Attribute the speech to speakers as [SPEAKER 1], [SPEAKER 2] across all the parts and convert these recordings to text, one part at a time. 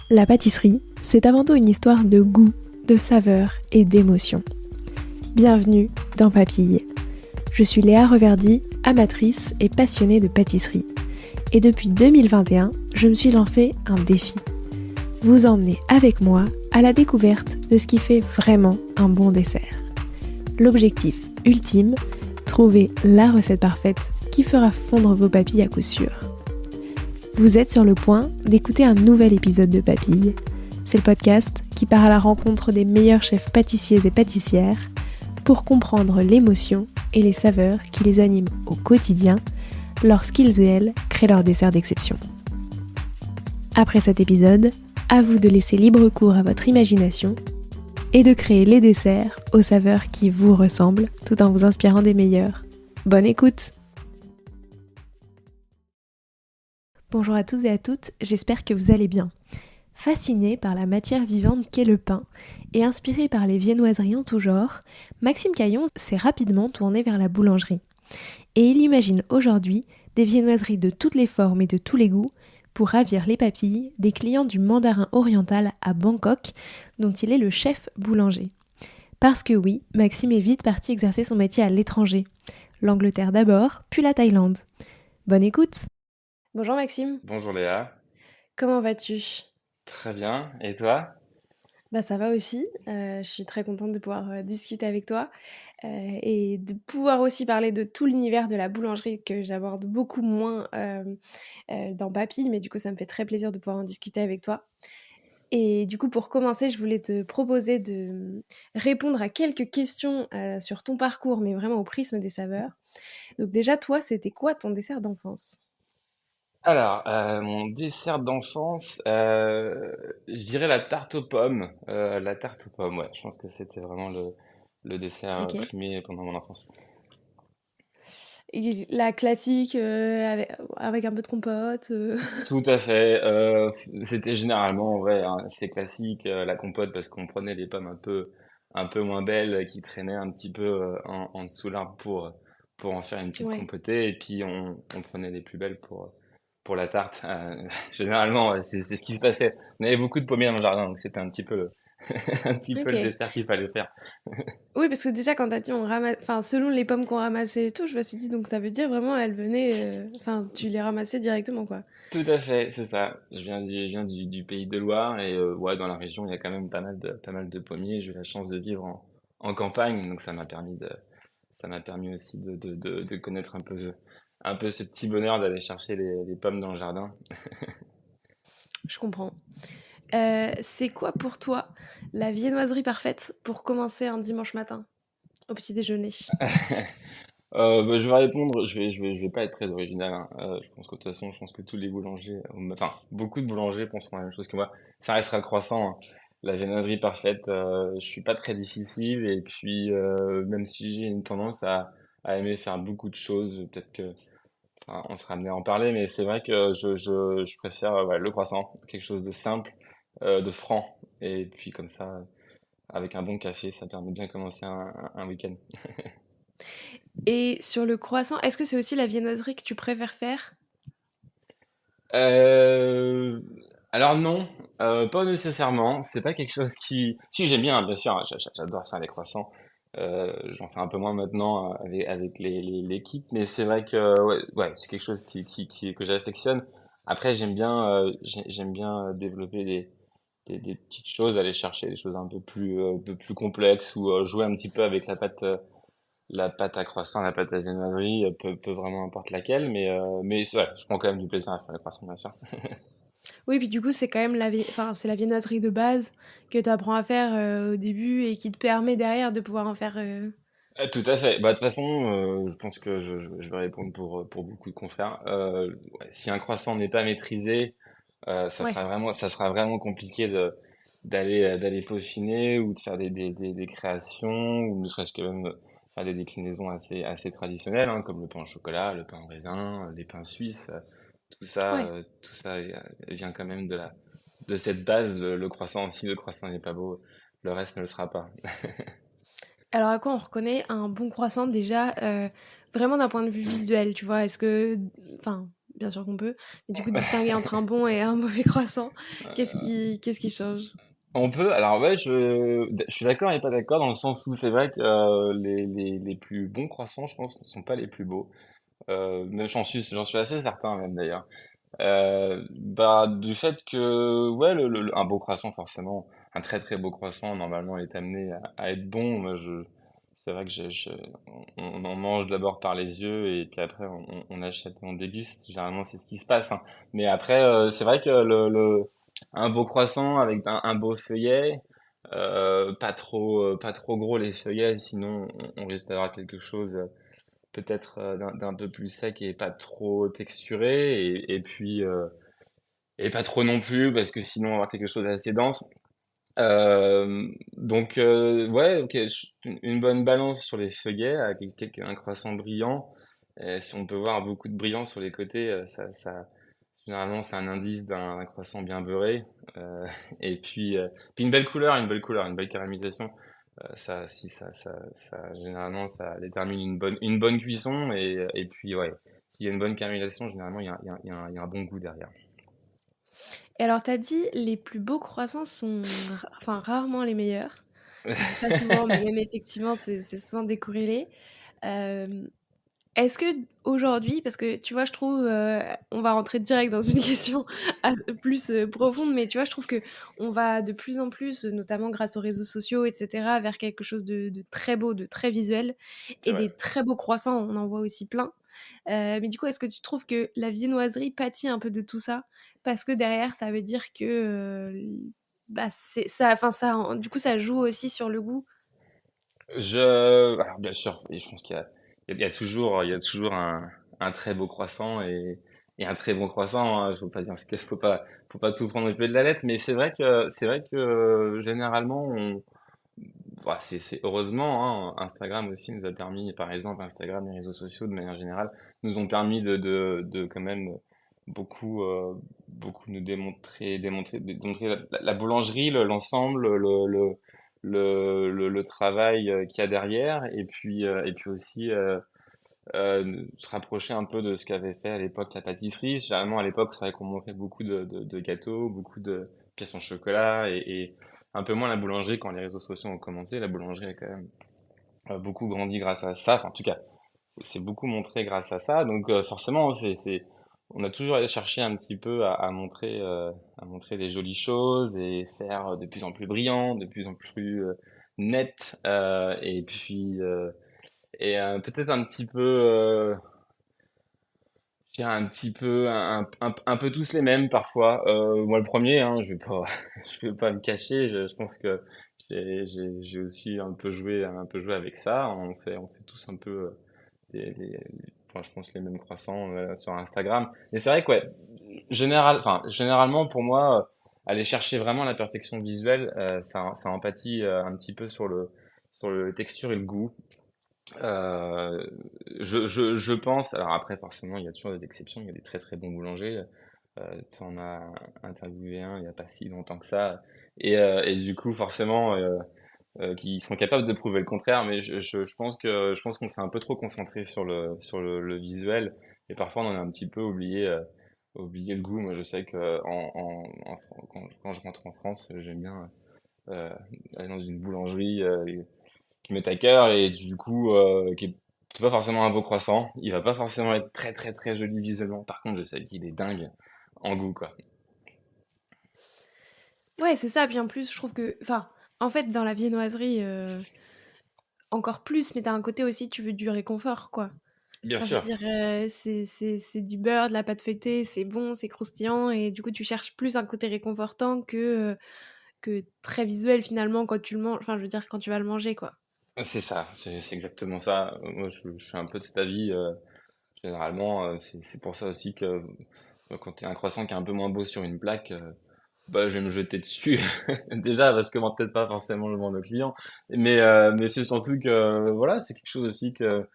[SPEAKER 1] La pâtisserie, c'est avant tout une histoire de goût, de saveur et d'émotion. Bienvenue dans Papille. Je suis Léa Reverdy, amatrice et passionnée de pâtisserie. Et depuis 2021, je me suis lancé un défi. Vous emmener avec moi à la découverte de ce qui fait vraiment un bon dessert. L'objectif ultime, trouver la recette parfaite qui fera fondre vos papilles à coup sûr. Vous êtes sur le point d'écouter un nouvel épisode de Papille. C'est le podcast qui part à la rencontre des meilleurs chefs pâtissiers et pâtissières pour comprendre l'émotion et les saveurs qui les animent au quotidien lorsqu'ils et elles créent leurs desserts d'exception. Après cet épisode, à vous de laisser libre cours à votre imagination et de créer les desserts aux saveurs qui vous ressemblent tout en vous inspirant des meilleurs. Bonne écoute! Bonjour à tous et à toutes, j'espère que vous allez bien. Fasciné par la matière vivante qu'est le pain et inspiré par les viennoiseries en tout genre, Maxime Caillon s'est rapidement tourné vers la boulangerie. Et il imagine aujourd'hui des viennoiseries de toutes les formes et de tous les goûts pour ravir les papilles des clients du Mandarin Oriental à Bangkok, dont il est le chef boulanger. Parce que oui, Maxime est vite parti exercer son métier à l'étranger. L'Angleterre d'abord, puis la Thaïlande. Bonne écoute! Bonjour Maxime,
[SPEAKER 2] Bonjour Léa,
[SPEAKER 1] comment vas-tu?
[SPEAKER 2] très bien, et toi?
[SPEAKER 1] Bah ça va aussi, je suis très contente de pouvoir discuter avec toi et de pouvoir aussi parler de tout l'univers de la boulangerie que j'aborde beaucoup moins dans Papy, mais du coup ça me fait très plaisir de pouvoir en discuter avec toi. Et du coup pour commencer, je voulais te proposer de répondre à quelques questions sur ton parcours, mais vraiment au prisme des saveurs. Donc déjà toi, c'était quoi ton dessert d'enfance?
[SPEAKER 2] Alors, mon dessert d'enfance, je dirais la tarte aux pommes. La tarte aux pommes, ouais, je pense que c'était vraiment le dessert
[SPEAKER 1] Ok.
[SPEAKER 2] primé pendant mon enfance.
[SPEAKER 1] Et la classique avec un peu de compote.
[SPEAKER 2] Tout à fait, c'était généralement, ouais, hein, assez classique, la compote, parce qu'on prenait les pommes un peu moins belles qui traînaient un petit peu en dessous l'arbre pour en faire une petite
[SPEAKER 1] Ouais.
[SPEAKER 2] compotée, et puis on prenait les plus belles pour la tarte. Généralement, ouais, c'est ce qui se passait. On avait beaucoup de pommiers dans le jardin, donc c'était un petit peu un petit peu le
[SPEAKER 1] Ok.
[SPEAKER 2] dessert qu'il fallait faire.
[SPEAKER 1] Oui, parce que déjà, quand t'as dit on ramasse, enfin, selon les pommes qu'on ramassait et tout, je me suis dit, donc ça veut dire vraiment, elles venaient, enfin, tu les ramassais directement, quoi.
[SPEAKER 2] Tout à fait, c'est ça. Je viens du pays de Loire, et ouais, dans la région, il y a quand même pas mal de pommiers. J'ai eu la chance de vivre en campagne, donc ça m'a permis aussi de connaître un peu ce petit bonheur d'aller chercher les pommes dans le jardin.
[SPEAKER 1] Je comprends. C'est quoi pour toi la viennoiserie parfaite pour commencer un dimanche matin au petit déjeuner?
[SPEAKER 2] Bah, je vais répondre, je vais pas être très original, hein. Je pense que de toute façon, je pense que tous les boulangers, enfin, beaucoup de boulangers penseront la même chose que moi. Ça restera le croissant, hein. La viennoiserie parfaite, je suis pas très difficile, et puis, même si j'ai une tendance à aimer faire beaucoup de choses, peut-être que, enfin, on sera amené à en parler, mais c'est vrai que je préfère, ouais, le croissant, quelque chose de simple, de franc, et puis comme ça, avec un bon café, ça permet de bien commencer un week-end.
[SPEAKER 1] Et sur le croissant, est-ce que c'est aussi la viennoiserie que tu préfères faire?
[SPEAKER 2] Euh, alors non, pas nécessairement. C'est pas quelque chose qui. Si, j'aime bien, bien sûr, hein, j'adore faire les croissants. J'en fais un peu moins maintenant avec l'équipe, mais c'est vrai que ouais, ouais, c'est quelque chose que j'affectionne. Après, j'aime bien développer des petites choses, aller chercher des choses un peu plus complexes, ou jouer un petit peu avec la pâte à croissant, la pâte à viennoiserie, peu vraiment importe laquelle, mais c'est vrai, je prends quand même du plaisir à faire les croissants, bien sûr.
[SPEAKER 1] Oui, puis du coup, c'est quand même enfin, c'est la viennoiserie de base que tu apprends à faire au début et qui te permet derrière de pouvoir en faire.
[SPEAKER 2] Tout à fait. Bah, de toute façon, je pense que je vais répondre pour beaucoup de confrères. Ouais, si un croissant n'est pas maîtrisé,
[SPEAKER 1] Ouais.
[SPEAKER 2] ça sera vraiment compliqué d'aller peaufiner, ou de faire des créations, ou ne serait-ce que même faire des déclinaisons assez traditionnelles, hein, comme le pain au chocolat, le pain au raisin, les pains suisses.
[SPEAKER 1] Ouais.
[SPEAKER 2] Tout ça vient quand même de cette base. Le croissant, si le croissant n'est pas beau, le reste ne le sera pas.
[SPEAKER 1] Alors à quoi on reconnaît un bon croissant déjà, vraiment d'un point de vue visuel, tu vois? Est-ce que enfin, bien sûr qu'on peut. Mais du coup, distinguer entre un bon et un mauvais croissant, qu'est-ce qui change?
[SPEAKER 2] On peut, alors ouais, je suis d'accord et pas d'accord dans le sens où c'est vrai que les plus bons croissants, je pense, ne sont pas les plus beaux. Même j'en suis assez certain même d'ailleurs. Bah, du fait que, ouais, un beau croissant, forcément, un très très beau croissant, normalement, est amené à être bon. C'est vrai que on en mange d'abord par les yeux et puis après on achète, on déguste. Généralement, c'est ce qui se passe, hein. Mais après, c'est vrai que un beau croissant avec un beau feuillet, pas trop gros les feuillets, sinon on risque d'avoir quelque chose peut-être d'un peu plus sec et pas trop texturé et puis et pas trop non plus parce que sinon on va avoir quelque chose d'assez dense. Ouais, ok, une bonne balance sur les feuillets avec un croissant brillant. Et si on peut voir beaucoup de brillant sur les côtés, généralement c'est un indice d'un croissant bien beurré. Euh, et puis une belle caramélisation. Généralement, ça détermine une bonne cuisson. Et puis, ouais, s'il y a une bonne caramélisation, généralement, il y a un bon goût derrière.
[SPEAKER 1] Et alors, t'as dit, les plus beaux croissants sont enfin, rarement les meilleurs. Je dis pas souvent, mais même effectivement, c'est souvent décorrélé. Euh, Est-ce que aujourd'hui, parce que tu vois, je trouve, on va rentrer direct dans une question plus profonde, mais tu vois, je trouve que on va de plus en plus, notamment grâce aux réseaux sociaux, etc., vers quelque chose de très beau, de très visuel,
[SPEAKER 2] C'est
[SPEAKER 1] et
[SPEAKER 2] vrai.
[SPEAKER 1] des très beaux croissants, on en voit aussi plein. Mais du coup, est-ce que tu trouves que la viennoiserie pâtit un peu de tout ça? Parce que derrière, ça veut dire que, bah, c'est ça, enfin ça, du coup, ça joue aussi sur le goût.
[SPEAKER 2] Alors bien sûr, et je pense il y a toujours un très beau croissant et un très bon croissant, hein. Faut pas dire ce que, faut pas tout prendre au pied de la lettre, mais c'est vrai que généralement, ouais, c'est heureusement, hein, Instagram aussi nous a permis, par exemple, Instagram, les réseaux sociaux de manière générale, nous ont permis de quand même beaucoup, beaucoup nous démontrer la boulangerie, l'ensemble, le travail qu'il y a derrière, et puis aussi se rapprocher un peu de ce qu'avait fait à l'époque la pâtisserie. Généralement, à l'époque, c'est vrai qu'on montrait beaucoup de gâteaux, beaucoup de pièces en chocolat, et un peu moins la boulangerie quand les réseaux sociaux ont commencé. La boulangerie a quand même beaucoup grandi grâce à ça. Enfin, en tout cas, c'est beaucoup montré grâce à ça. Donc, forcément, on a toujours allé chercher un petit peu à montrer des jolies choses et faire de plus en plus brillant, de plus en plus net. Peut-être un petit peu, je dirais un petit peu, un peu tous les mêmes parfois. Moi, le premier, hein, je vais pas me cacher. Je pense que j'ai aussi un peu joué avec ça. On fait tous un peu enfin, je pense les mêmes croissants sur Instagram. Mais c'est vrai que, ouais, généralement pour moi, aller chercher vraiment la perfection visuelle, ça empathie un petit peu sur le texture et le goût. Euh, je pense, alors après forcément il y a toujours des exceptions, il y a des très très bons boulangers. Tu en as interviewé un il n'y a pas si longtemps que ça, et du coup forcément qui sont capables de prouver le contraire, mais je pense qu'on s'est un peu trop concentré sur le visuel, et parfois on en a un petit peu oublié le goût. Moi je sais que quand je rentre en France, j'aime bien euh, aller dans une boulangerie qui m'est à cœur et du coup c'est pas forcément un beau croissant, il va pas forcément être très très très joli visuellement, par contre je sais qu'il est dingue en goût quoi.
[SPEAKER 1] Ouais, c'est ça. Puis en plus, je trouve que, enfin, en fait, dans la viennoiserie, encore plus, mais t'as un côté aussi, tu veux du réconfort, quoi.
[SPEAKER 2] Bien
[SPEAKER 1] Enfin, je veux
[SPEAKER 2] sûr,
[SPEAKER 1] dire, c'est du beurre, de la pâte feuilletée, c'est bon, c'est croustillant, et du coup, tu cherches plus un côté réconfortant que très visuel finalement quand tu le manges. Enfin, je veux dire, quand tu vas le manger, quoi.
[SPEAKER 2] c'est ça, c'est exactement ça. Moi je suis un peu de cet avis. Généralement, c'est pour ça aussi que quand il y a un croissant qui est un peu moins beau sur une plaque, bah, je vais me jeter dessus. Déjà, parce que bon, peut-être pas forcément le vendre au client, mais c'est surtout que voilà, c'est quelque chose aussi que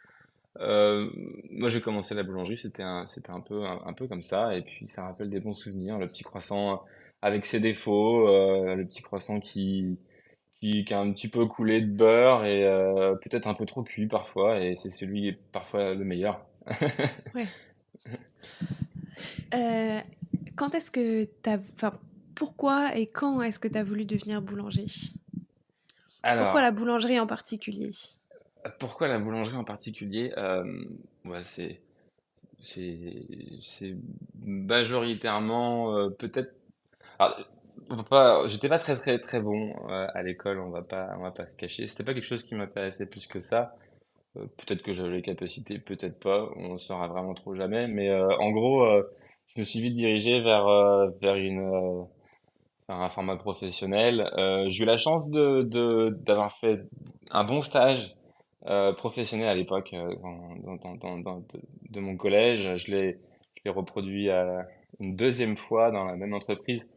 [SPEAKER 2] moi j'ai commencé la boulangerie, c'était un peu comme ça, et puis ça rappelle des bons souvenirs, le petit croissant avec ses défauts, le petit croissant qui a un petit peu coulé de beurre et peut-être un peu trop cuit parfois, et c'est celui parfois le meilleur.
[SPEAKER 1] Ouais. Euh, quand est-ce que t'as... Enfin, pourquoi et quand est-ce que t'as voulu devenir boulanger? Pourquoi la
[SPEAKER 2] Alors,
[SPEAKER 1] boulangerie en particulier?
[SPEAKER 2] pourquoi la boulangerie en particulier? Ouais, c'est majoritairement peut-être. Alors, j'étais pas très très très bon à l'école, on va pas se cacher. C'était pas quelque chose qui m'intéressait plus que ça. Peut-être que j'avais les capacités, peut-être pas. On ne saura vraiment trop jamais. Mais en gros, je me suis vite dirigé vers un format professionnel. J'ai eu la chance d'avoir fait un bon stage professionnel à l'époque de mon collège. Je l'ai reproduit une deuxième fois dans la même entreprise,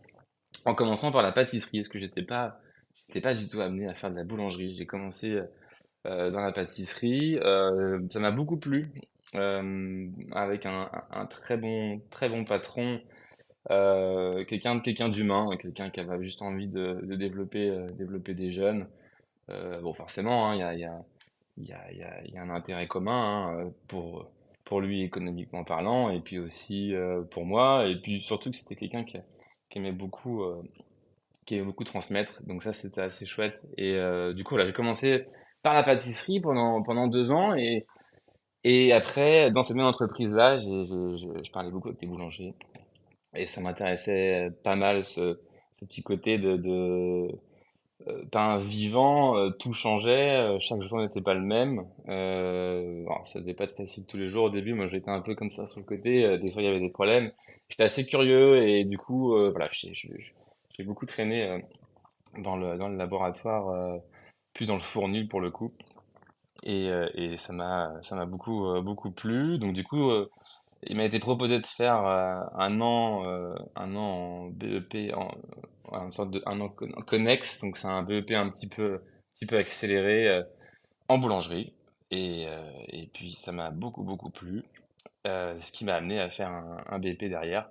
[SPEAKER 2] en commençant par la pâtisserie, parce que j'étais pas du tout amené à faire de la boulangerie. J'ai commencé dans la pâtisserie. Ça m'a beaucoup plu, avec un très bon patron, quelqu'un d'humain, quelqu'un qui avait juste envie de développer des jeunes. Bon, forcément, hein, il y a un intérêt commun, hein, pour lui économiquement parlant, et puis aussi pour moi, et puis surtout que c'était quelqu'un qui aimait beaucoup, qui aimait beaucoup transmettre, donc ça c'était assez chouette. Et du coup, là, j'ai commencé par la pâtisserie pendant 2 ans, et après, dans cette même entreprise-là, je parlais beaucoup avec les boulangers, et ça m'intéressait pas mal ce petit côté de pain vivant, tout changeait, chaque jour n'était pas le même. Alors ça devait pas être facile tous les jours au début, moi j'étais un peu comme ça sur le côté, des fois il y avait des problèmes. J'étais assez curieux et du coup, voilà, j'ai beaucoup traîné dans le laboratoire, plus dans le fournil pour le coup. Et ça m'a beaucoup plu. Donc du coup, il m'a été proposé de faire un an en BEP, en sorte de un an connexe, donc c'est un BEP petit peu accéléré en boulangerie. Et puis ça m'a beaucoup plu, ce qui m'a amené à faire un BEP derrière,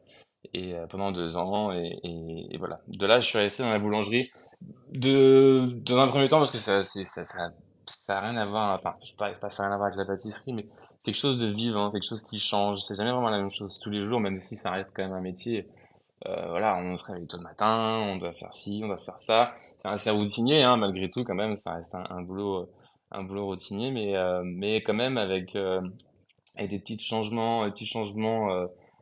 [SPEAKER 2] et pendant 2 ans. Et voilà. De là, je suis resté dans la boulangerie dans un premier temps parce que ça a rien à voir. Enfin, je sais pas, ça a rien à voir avec la pâtisserie, mais quelque chose de vivant, quelque chose qui change. C'est jamais vraiment la même chose tous les jours, même si ça reste quand même un métier. Voilà, on se réveille tôt le matin, on doit faire ci, on doit faire ça. C'est assez routinier, hein, malgré tout, quand même, ça reste un boulot routinier, mais quand même avec des petits changements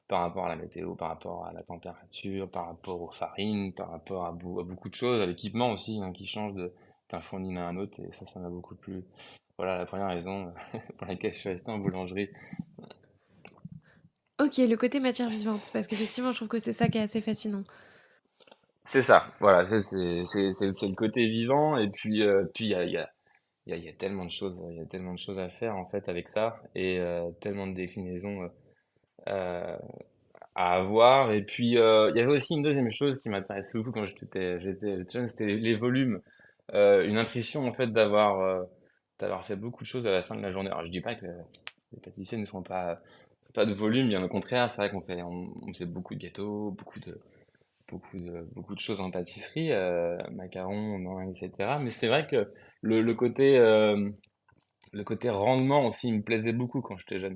[SPEAKER 2] par rapport à la météo, par rapport à la température, par rapport aux farines, par rapport à beaucoup de choses, à l'équipement aussi, hein, qui change d'un fournil à un autre, et ça m'a beaucoup plu. Voilà la première raison pour laquelle je suis resté en boulangerie.
[SPEAKER 1] Ok, le côté matière vivante, parce qu'effectivement, je trouve que c'est ça qui est assez fascinant.
[SPEAKER 2] C'est ça, voilà, c'est le côté vivant, et puis il y a tellement de choses, il y a tellement de choses à faire en fait avec ça, et tellement de déclinaisons euh, à avoir. Et puis il y avait aussi une deuxième chose qui m'intéressait beaucoup quand j'étais jeune, c'était les volumes. Une impression en fait d'avoir fait beaucoup de choses à la fin de la journée. Alors je dis pas que les pâtissiers ne font pas de volume, bien au contraire, c'est vrai on faisait beaucoup de gâteaux, beaucoup de choses en pâtisserie, macarons, non, etc. Mais c'est vrai que le, le côté, euh, le côté rendement aussi me plaisait beaucoup quand j'étais jeune.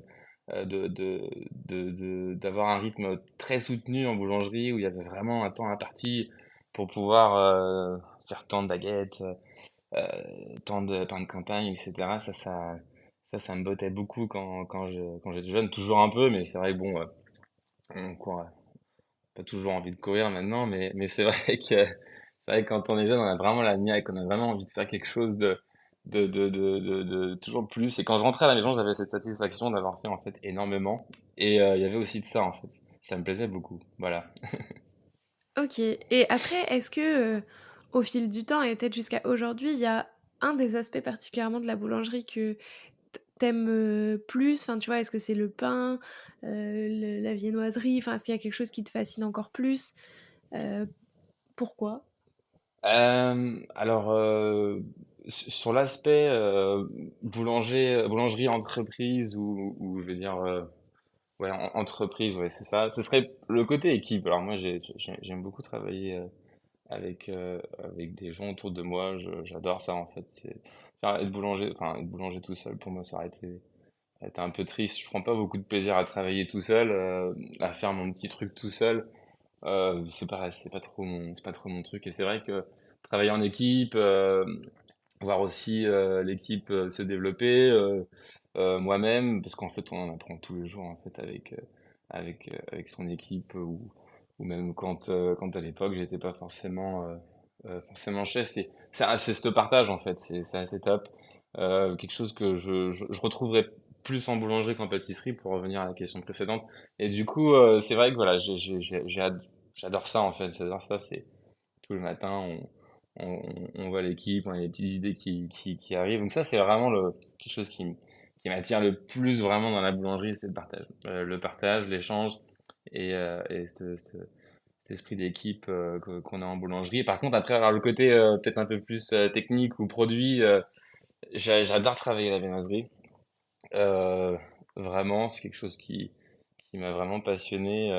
[SPEAKER 2] D'avoir un rythme très soutenu en boulangerie où il y avait vraiment un temps imparti pour pouvoir faire tant de baguettes, tant de pain de campagne, etc. Ça me bottait beaucoup quand j'étais jeune, toujours un peu, mais c'est vrai que bon, on court, pas toujours envie de courir maintenant, mais c'est vrai que quand on est jeune, on a vraiment la niaque, on a vraiment envie de faire quelque chose de toujours plus. Et quand je rentrais à la maison, j'avais cette satisfaction d'avoir fait en fait énormément. Et il y avait aussi de ça en fait. Ça me plaisait beaucoup. Voilà.
[SPEAKER 1] Ok, et après, est-ce que au fil du temps, et peut-être jusqu'à aujourd'hui, il y a un des aspects particulièrement de la boulangerie que t'aimes plus? Enfin, tu vois, est-ce que c'est le pain, la viennoiserie? Enfin, est-ce qu'il y a quelque chose qui te fascine encore plus? Euh, Pourquoi?
[SPEAKER 2] Alors, sur l'aspect boulangerie entreprise, ou je vais dire ouais, entreprise, ouais, c'est ça. Ce serait le côté équipe. Alors moi, j'aime beaucoup travailler avec des gens autour de moi. J'adore ça en fait. Être boulanger tout seul, pour moi, ça aurait été être un peu triste. Je prends pas beaucoup de plaisir à travailler tout seul, à faire mon petit truc tout seul. C'est pas trop mon truc. Et c'est vrai que travailler en équipe, voir aussi l'équipe se développer, moi-même, parce qu'en fait on en apprend tous les jours en fait avec son équipe ou même quand à l'époque j'étais pas forcément chef. C'est ce partage en fait, c'est assez top. Quelque chose que je retrouverai plus en boulangerie qu'en pâtisserie pour revenir à la question précédente. Et du coup, c'est vrai que voilà, j'adore ça en fait, j'adore ça. C'est tout le matin, on voit l'équipe, on a des petites idées qui arrivent. Donc ça, c'est vraiment quelque chose qui m'attire le plus vraiment dans la boulangerie, c'est le partage. Le partage, l'échange et cet esprit d'équipe qu'on a en boulangerie. Par contre, après, alors le côté peut-être un peu plus technique ou produit, j'adore travailler à la viennoiserie. Euh, Vraiment, c'est quelque chose qui m'a vraiment passionné,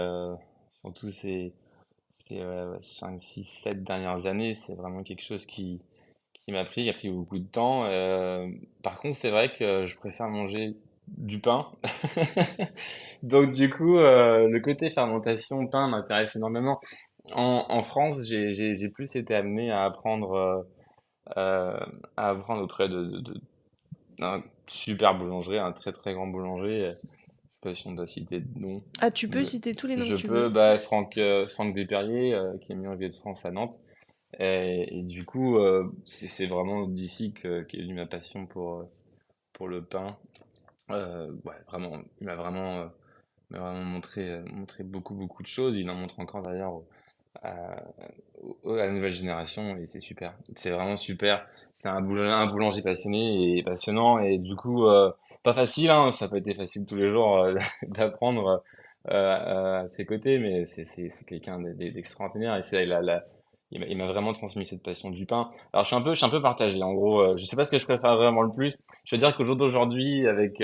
[SPEAKER 2] surtout ces 5, 6, 7 dernières années. C'est vraiment quelque chose qui a pris beaucoup de temps. Par contre, c'est vrai que je préfère manger du pain. Donc du coup, le côté fermentation, pain m'intéresse énormément. En France, j'ai plus été amené euh, à apprendre auprès d'un super boulanger, un très très grand boulanger. Je sais pas si on doit citer de nom.
[SPEAKER 1] Ah, tu peux
[SPEAKER 2] Le-
[SPEAKER 1] citer tous les noms que
[SPEAKER 2] Je
[SPEAKER 1] tu veux.
[SPEAKER 2] peux, bah, Franck Desperriers, qui est mis en vie de France à Nantes. Et du coup, c'est vraiment d'ici qu'est venue ma passion pour le pain. Ouais, vraiment, m'a vraiment montré montré beaucoup de choses. Il en montre encore d'ailleurs à, à la nouvelle génération et c'est super. C'est vraiment super. C'est un boulanger passionné et passionnant et du coup, pas facile, hein, ça n'a pas été facile tous les jours d'apprendre à ses côtés, mais c'est quelqu'un d'extraordinaire et il m'a vraiment transmis cette passion du pain. Alors je suis un peu partagé. En gros, je sais pas ce que je préfère vraiment le plus. Je veux dire qu'au jour d'aujourd'hui, avec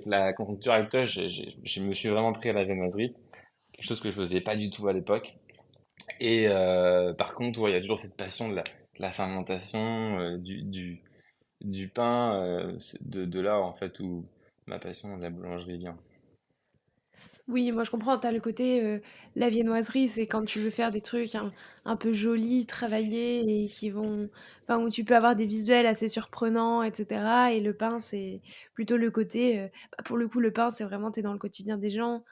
[SPEAKER 2] la conjoncture actuelle, je me suis vraiment pris à la viennoiserie, quelque chose que je faisais pas du tout à l'époque. Et par contre, ouais, il y a toujours cette passion de la fermentation, du pain, de là en fait où ma passion de la boulangerie vient.
[SPEAKER 1] Oui, moi je comprends, t'as le côté, la viennoiserie, c'est quand tu veux faire des trucs un peu jolis, travaillés et qui vont, enfin où tu peux avoir des visuels assez surprenants, etc. Et le pain, c'est plutôt le côté, bah, pour le coup, le pain, c'est vraiment, t'es dans le quotidien des gens.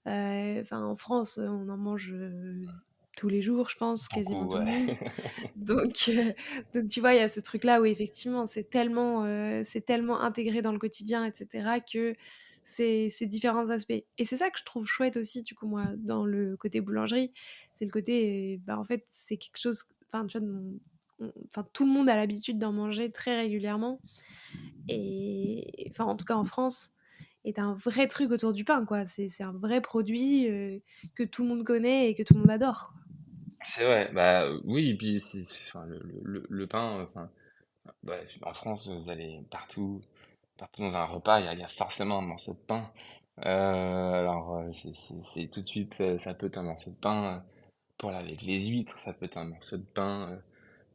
[SPEAKER 1] Enfin, en France, on en mange tous les jours, je pense, quasiment
[SPEAKER 2] Beaucoup,
[SPEAKER 1] tout le
[SPEAKER 2] ouais.
[SPEAKER 1] monde. Donc, donc tu vois, il y a ce truc-là où effectivement, c'est tellement intégré dans le quotidien, etc., que c'est différents aspects. Et c'est ça que je trouve chouette aussi, du coup, moi, dans le côté boulangerie, c'est le côté, bah, en fait, c'est quelque chose, enfin, tu vois, enfin, tout le monde a l'habitude d'en manger très régulièrement. Et, enfin, en tout cas, en France, est un vrai truc autour du pain, quoi. C'est un vrai produit que tout le monde connaît et que tout le monde adore.
[SPEAKER 2] C'est vrai, bah oui, et puis enfin, le pain, enfin, ouais, en France, vous allez partout dans un repas, il y a forcément un morceau de pain. Alors, c'est tout de suite, ça peut être un morceau de pain pour avec les huîtres, ça peut être un morceau de pain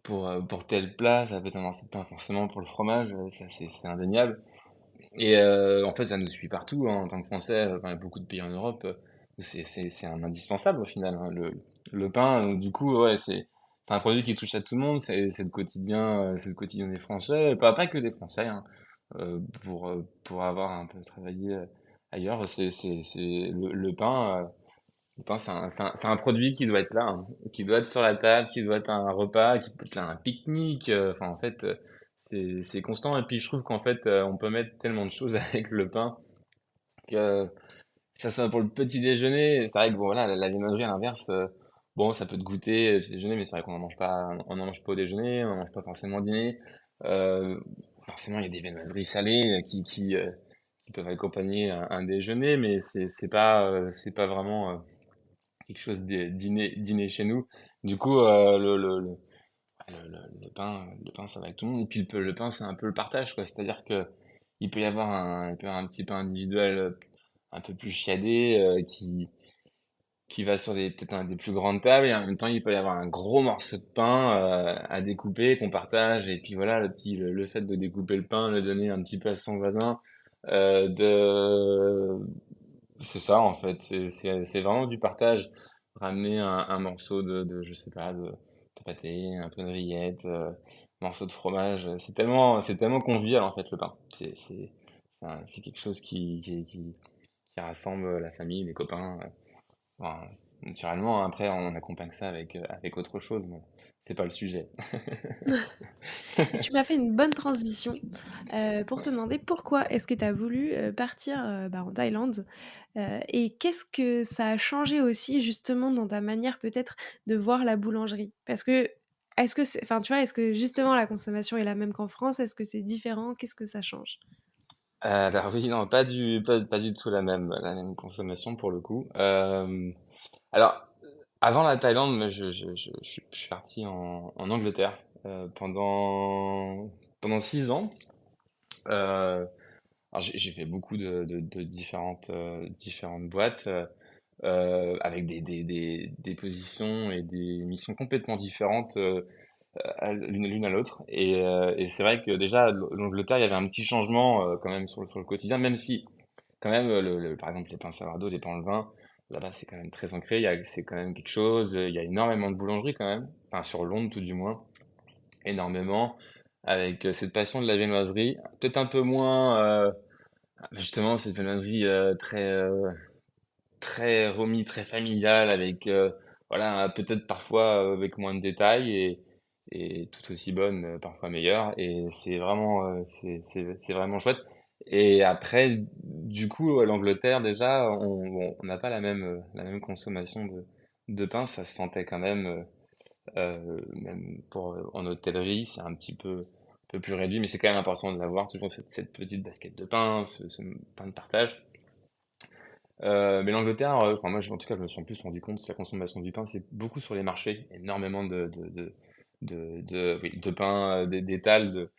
[SPEAKER 2] pour tel plat, ça peut être un morceau de pain forcément pour le fromage, ça c'est indéniable. Et en fait, ça nous suit partout, hein, en tant que Français, enfin, il y a beaucoup de pays en Europe, où c'est un indispensable au final, hein, le pain. Donc, du coup, ouais, c'est un produit qui touche à tout le monde, c'est le quotidien des Français, pas que des Français, hein, pour avoir un peu travaillé ailleurs, le pain, c'est un produit qui doit être là, hein, qui doit être sur la table, qui doit être à un repas, qui peut être là à un pique-nique. Enfin, en fait, c'est constant. Et puis, je trouve qu'en fait, on peut mettre tellement de choses avec le pain que ça soit pour le petit déjeuner. C'est vrai que bon, voilà, la viennoiserie à l'inverse, bon, ça peut te goûter au petit déjeuner, mais c'est vrai qu'on n'en mange pas, on en mange pas au déjeuner, on n'en mange pas forcément au dîner. Euh, Forcément, il y a des viennoiseries salées qui peuvent accompagner un déjeuner, mais c'est pas vraiment quelque chose de dîner chez nous. Du coup, le pain, ça va avec tout le monde. Et puis le pain, c'est un peu le partage, quoi. C'est-à-dire que il peut y avoir un petit pain individuel un peu plus chiadé qui va sur peut-être des plus grandes tables. Et en même temps, il peut y avoir un gros morceau de pain à découper qu'on partage. Et puis voilà, le fait de découper le pain, le donner un petit peu à son voisin. de c'est ça en fait, c'est vraiment du partage. Ramener un morceau je sais pas, de pâté, un peu de rillettes, morceau de fromage. C'est tellement convivial en fait le pain. C'est quelque chose qui rassemble la famille, les copains. Enfin, naturellement, après, on accompagne ça avec autre chose, mais c'est pas le sujet.
[SPEAKER 1] Et tu m'as fait une bonne transition pour te demander pourquoi est-ce que tu as voulu partir en Thaïlande et qu'est-ce que ça a changé aussi justement dans ta manière peut-être de voir la boulangerie? Parce que est-ce que c'est, enfin tu vois, est-ce que justement la consommation est la même qu'en France? Est-ce que c'est différent? Qu'est-ce que ça change?
[SPEAKER 2] Alors oui, non, pas du tout la même consommation pour le coup. Alors, avant la Thaïlande, moi, je suis parti en Angleterre pendant 6 ans. Euh, alors j'ai fait beaucoup de différentes boîtes avec des positions et des missions complètement différentes l'une à l'autre. Et c'est vrai que déjà, l'Angleterre, il y avait un petit changement quand même sur le quotidien, même si quand même, par exemple, les pains sourdough, les pains au vin, là-bas, c'est quand même très ancré. C'est quand même quelque chose. Il y a énormément de boulangeries quand même, enfin sur Londres tout du moins, énormément, avec cette passion de la viennoiserie. Peut-être un peu moins, justement, cette viennoiserie très remis, très familiale, avec voilà, peut-être parfois avec moins de détails et tout aussi bonne, parfois meilleure. Et c'est vraiment chouette. Et après, du coup, à l'Angleterre, déjà, on n'a pas la même consommation de pain. Ça se sentait quand même, même en hôtellerie, c'est un peu plus réduit, mais c'est quand même important de l'avoir, toujours cette petite basket de pain, ce pain de partage. Mais l'Angleterre, enfin moi, en tout cas, je me suis en plus rendu compte que la consommation du pain, c'est beaucoup sur les marchés, énormément oui, de pain, d'étals,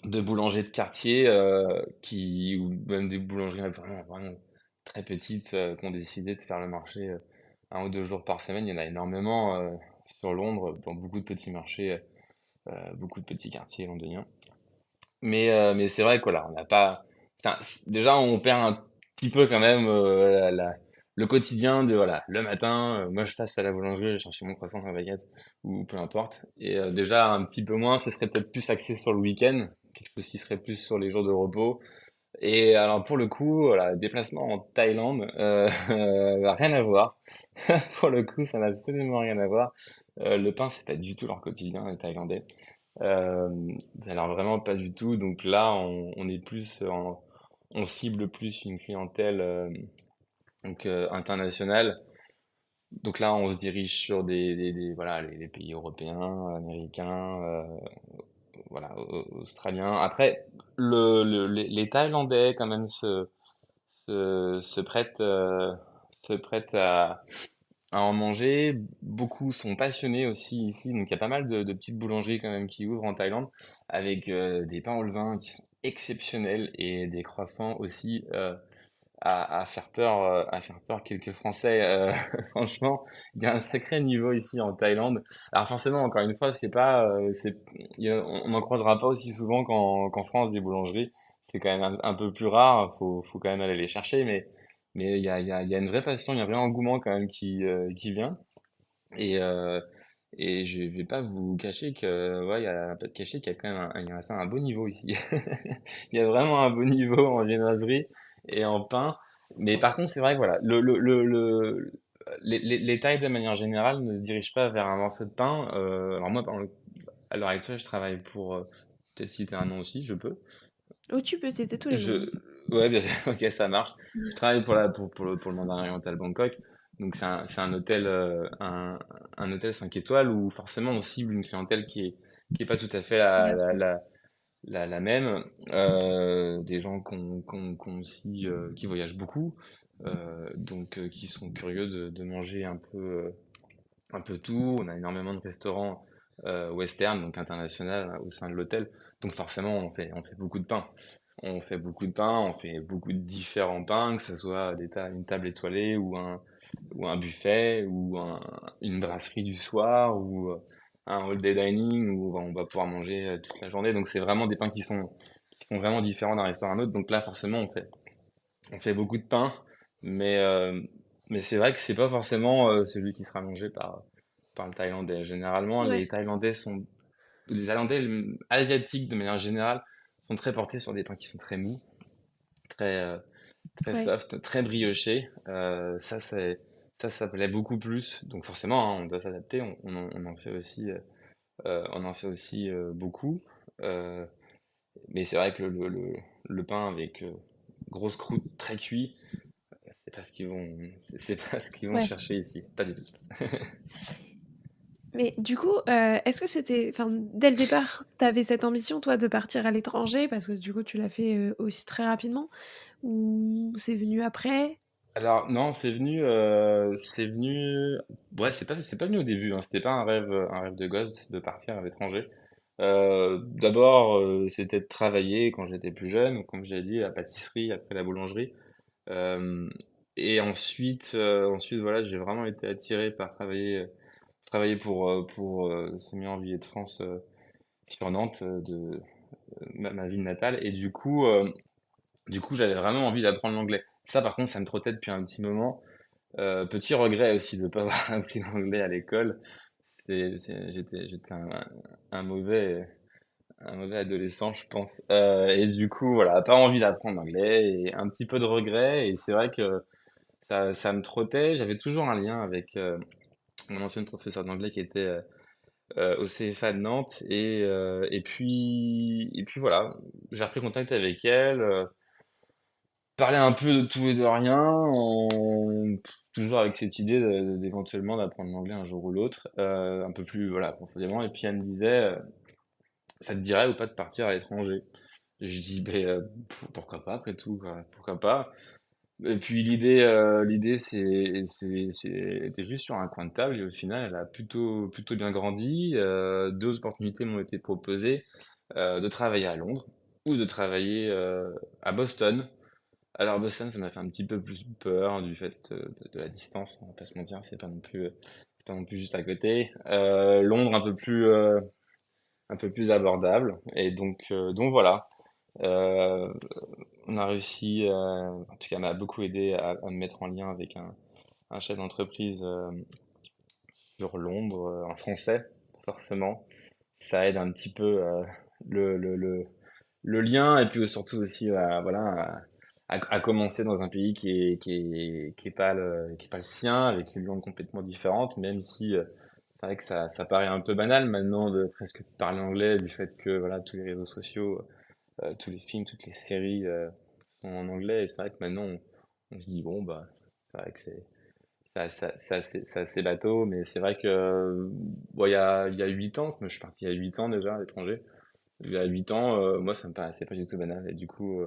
[SPEAKER 2] de boulangers de quartier, ou même des boulangeries vraiment très petites, qui ont décidé de faire le marché 1 ou 2 jours par semaine. Il y en a énormément sur Londres, dans beaucoup de petits marchés, beaucoup de petits quartiers londoniens. Mais c'est vrai que voilà, on n'a pas. Enfin, déjà, on perd un petit peu quand même le quotidien de voilà, le matin, moi je passe à la boulangerie, je vais chercher mon croissant, ma baguette, ou peu importe. Et déjà, un petit peu moins, ce serait peut-être plus axé sur le week-end, quelque chose qui serait plus sur les jours de repos. Et alors, pour le coup, voilà, déplacement en Thaïlande, rien à voir. Pour le coup, ça n'a absolument rien à voir. Le pain, c'est pas du tout leur quotidien, les Thaïlandais. Euh, alors vraiment pas du tout. Donc là, on est on cible plus une clientèle internationale. Donc là, on se dirige sur voilà, les pays européens, américains, voilà, australiens. Après, les Thaïlandais quand même se prêtent à en manger. Beaucoup sont passionnés aussi ici, donc il y a pas mal de petites boulangeries quand même qui ouvrent en Thaïlande avec des pains au levain qui sont exceptionnels et des croissants aussi à faire peur quelques Français. Franchement, il y a un sacré niveau ici en Thaïlande. Alors forcément, encore une fois, c'est pas, on n'en croisera pas aussi souvent qu'en France des boulangeries. C'est quand même un peu plus rare. Faut quand même aller les chercher, mais il y a une vraie passion, il y a un vrai engouement quand même qui vient. Et, euh, et je vais pas vous cacher que, ouais, il y a pas de cacher qu'il y a quand même il y a un beau niveau ici. Il y a vraiment un beau niveau en viennoiserie et en pain. Mais par contre, c'est vrai que voilà, les tailles de manière générale ne se dirigent pas vers un morceau de pain. Alors moi, à l'heure actuelle, je travaille pour, peut-être citer un nom aussi, je peux.
[SPEAKER 1] Oh, tu peux, c'était tous les noms, hein.
[SPEAKER 2] Je, ouais, bien, ok, ça marche. Je travaille pour le Mandarin Oriental Bangkok. Donc c'est un hôtel, un hôtel 5 étoiles où forcément on cible une clientèle qui est pas tout à fait
[SPEAKER 1] Bien sûr.
[SPEAKER 2] la même. Des gens aussi, qui voyagent beaucoup, donc qui sont curieux de manger un peu tout. On a énormément de restaurants western, donc international, au sein de l'hôtel. Donc forcément, on fait beaucoup de pain. On fait beaucoup de pain, on fait beaucoup de différents pains, que ce soit une table étoilée ou un buffet ou une brasserie du soir ou un all day dining où on va pouvoir manger toute la journée. Donc c'est vraiment des pains qui sont sont vraiment différents d'un restaurant à un autre. Donc là, forcément, on fait beaucoup de pain, mais, euh, mais c'est vrai que c'est pas forcément celui qui sera mangé par le Thaïlandais. Généralement,
[SPEAKER 1] Ouais,
[SPEAKER 2] les Thaïlandais asiatiques de manière générale sont très portés sur des pains qui sont très mous, très, très
[SPEAKER 1] ouais.
[SPEAKER 2] soft, très brioché. Ça plaît beaucoup plus. Donc forcément, hein, on doit s'adapter. On en fait aussi, on en fait aussi beaucoup. Euh, mais c'est vrai que le pain avec grosse croûte très cuit, c'est pas ce qu'ils vont
[SPEAKER 1] Ouais.
[SPEAKER 2] chercher ici. Pas du tout.
[SPEAKER 1] Mais du coup, est-ce que c'était, enfin, dès le départ, tu avais cette ambition, toi, de partir à l'étranger? Parce que du coup, tu l'as fait aussi très rapidement? Ou c'est venu après?
[SPEAKER 2] Alors non, c'est venu, ouais, c'est pas venu au début, hein. C'était pas un rêve de gosse de partir à l'étranger. D'abord, c'était de travailler quand j'étais plus jeune, comme j'ai dit, la pâtisserie, après la boulangerie. Euh, et ensuite, voilà, j'ai vraiment été attiré par travailler pour Semi Envie de France sur Nantes, ma ville natale. Et du coup, j'avais vraiment envie d'apprendre l'anglais. Ça, par contre, ça me trottait depuis un petit moment. Petit regret aussi de ne pas avoir appris l'anglais à l'école. J'étais un mauvais adolescent, je pense. Et du coup, voilà, pas envie d'apprendre l'anglais et un petit peu de regret. Et c'est vrai que ça me trottait. J'avais toujours un lien avec mon ancienne professeure d'anglais qui était au CFA de Nantes. Et puis voilà, j'ai repris contact avec elle. Parler un peu de tout et de rien, toujours avec cette idée d'éventuellement d'apprendre l'anglais un jour ou l'autre, un peu plus voilà profondément. Et puis elle me disait, ça te dirait ou pas de partir à l'étranger? Je dis, ben, pourquoi pas après tout, quoi, pourquoi pas? Et puis l'idée était juste sur un coin de table et au final elle a plutôt bien grandi. Deux opportunités m'ont été proposées, de travailler à Londres ou de travailler à Boston. Alors Boston, ça m'a fait un petit peu plus peur du fait de la distance, on va pas se mentir, c'est pas non plus juste à côté. Londres un peu plus abordable. Et donc voilà. Euh, on a réussi, en tout cas, m'a beaucoup aidé à me mettre en lien avec un chef d'entreprise sur Londres, en français, forcément. Ça aide un petit peu le, le, le, le lien et puis surtout aussi voilà, à commencer dans un pays qui est pas le sien, avec une langue complètement différente, même si c'est vrai que ça paraît un peu banal maintenant de presque parler anglais du fait que voilà, tous les réseaux sociaux, tous les films, toutes les séries sont en anglais. Et c'est vrai que maintenant, on se dit, bon, bah, c'est vrai que c'est assez bateau, mais c'est vrai que, bon, il y a 8 ans, moi je suis parti il y a 8 ans déjà à l'étranger. Il y a 8 ans, moi ça me paraissait pas du tout banal. Et du coup,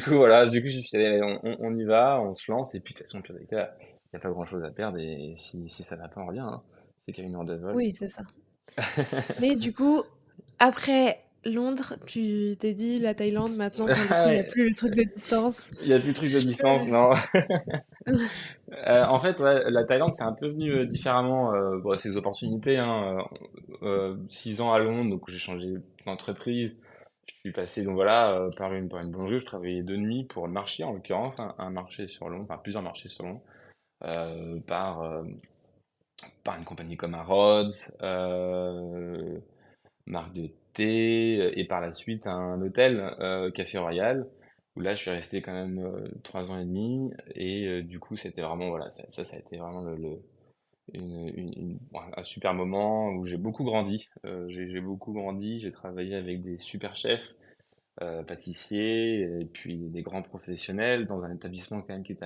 [SPEAKER 2] voilà, du coup, je me suis dit, allez, on y va, on se lance, et puis de toute façon, au pire des cas, il n'y a pas grand-chose à perdre, et si ça va pas, on revient, hein. C'est qu'à 1 heure de vol.
[SPEAKER 1] Oui, c'est ça. Mais du coup, après Londres, tu t'es dit la Thaïlande, maintenant, pour le coup, il y a
[SPEAKER 2] Ouais,
[SPEAKER 1] plus le truc de distance.
[SPEAKER 2] il n'y a plus de truc de
[SPEAKER 1] Je
[SPEAKER 2] distance,
[SPEAKER 1] peux
[SPEAKER 2] non. En fait, ouais, la Thaïlande, c'est un peu venu différemment. Bon, c'est des opportunités, hein. 6 ans à Londres, donc j'ai changé d'entreprise. Je suis passé donc voilà par une boulangerie. Je travaillais de nuit pour le marché, en l'occurrence, un marché sur Londres, enfin plusieurs marchés sur Londres, euh, par euh, par une compagnie comme Harrods, marque de thé, et par la suite un hôtel, Café Royal, où là je suis resté quand même 3 ans et demi, et du coup c'était vraiment, voilà, ça a été vraiment un super moment où j'ai beaucoup grandi. J'ai beaucoup grandi, j'ai travaillé avec des super chefs, pâtissiers, et puis des grands professionnels dans un établissement quand même qui était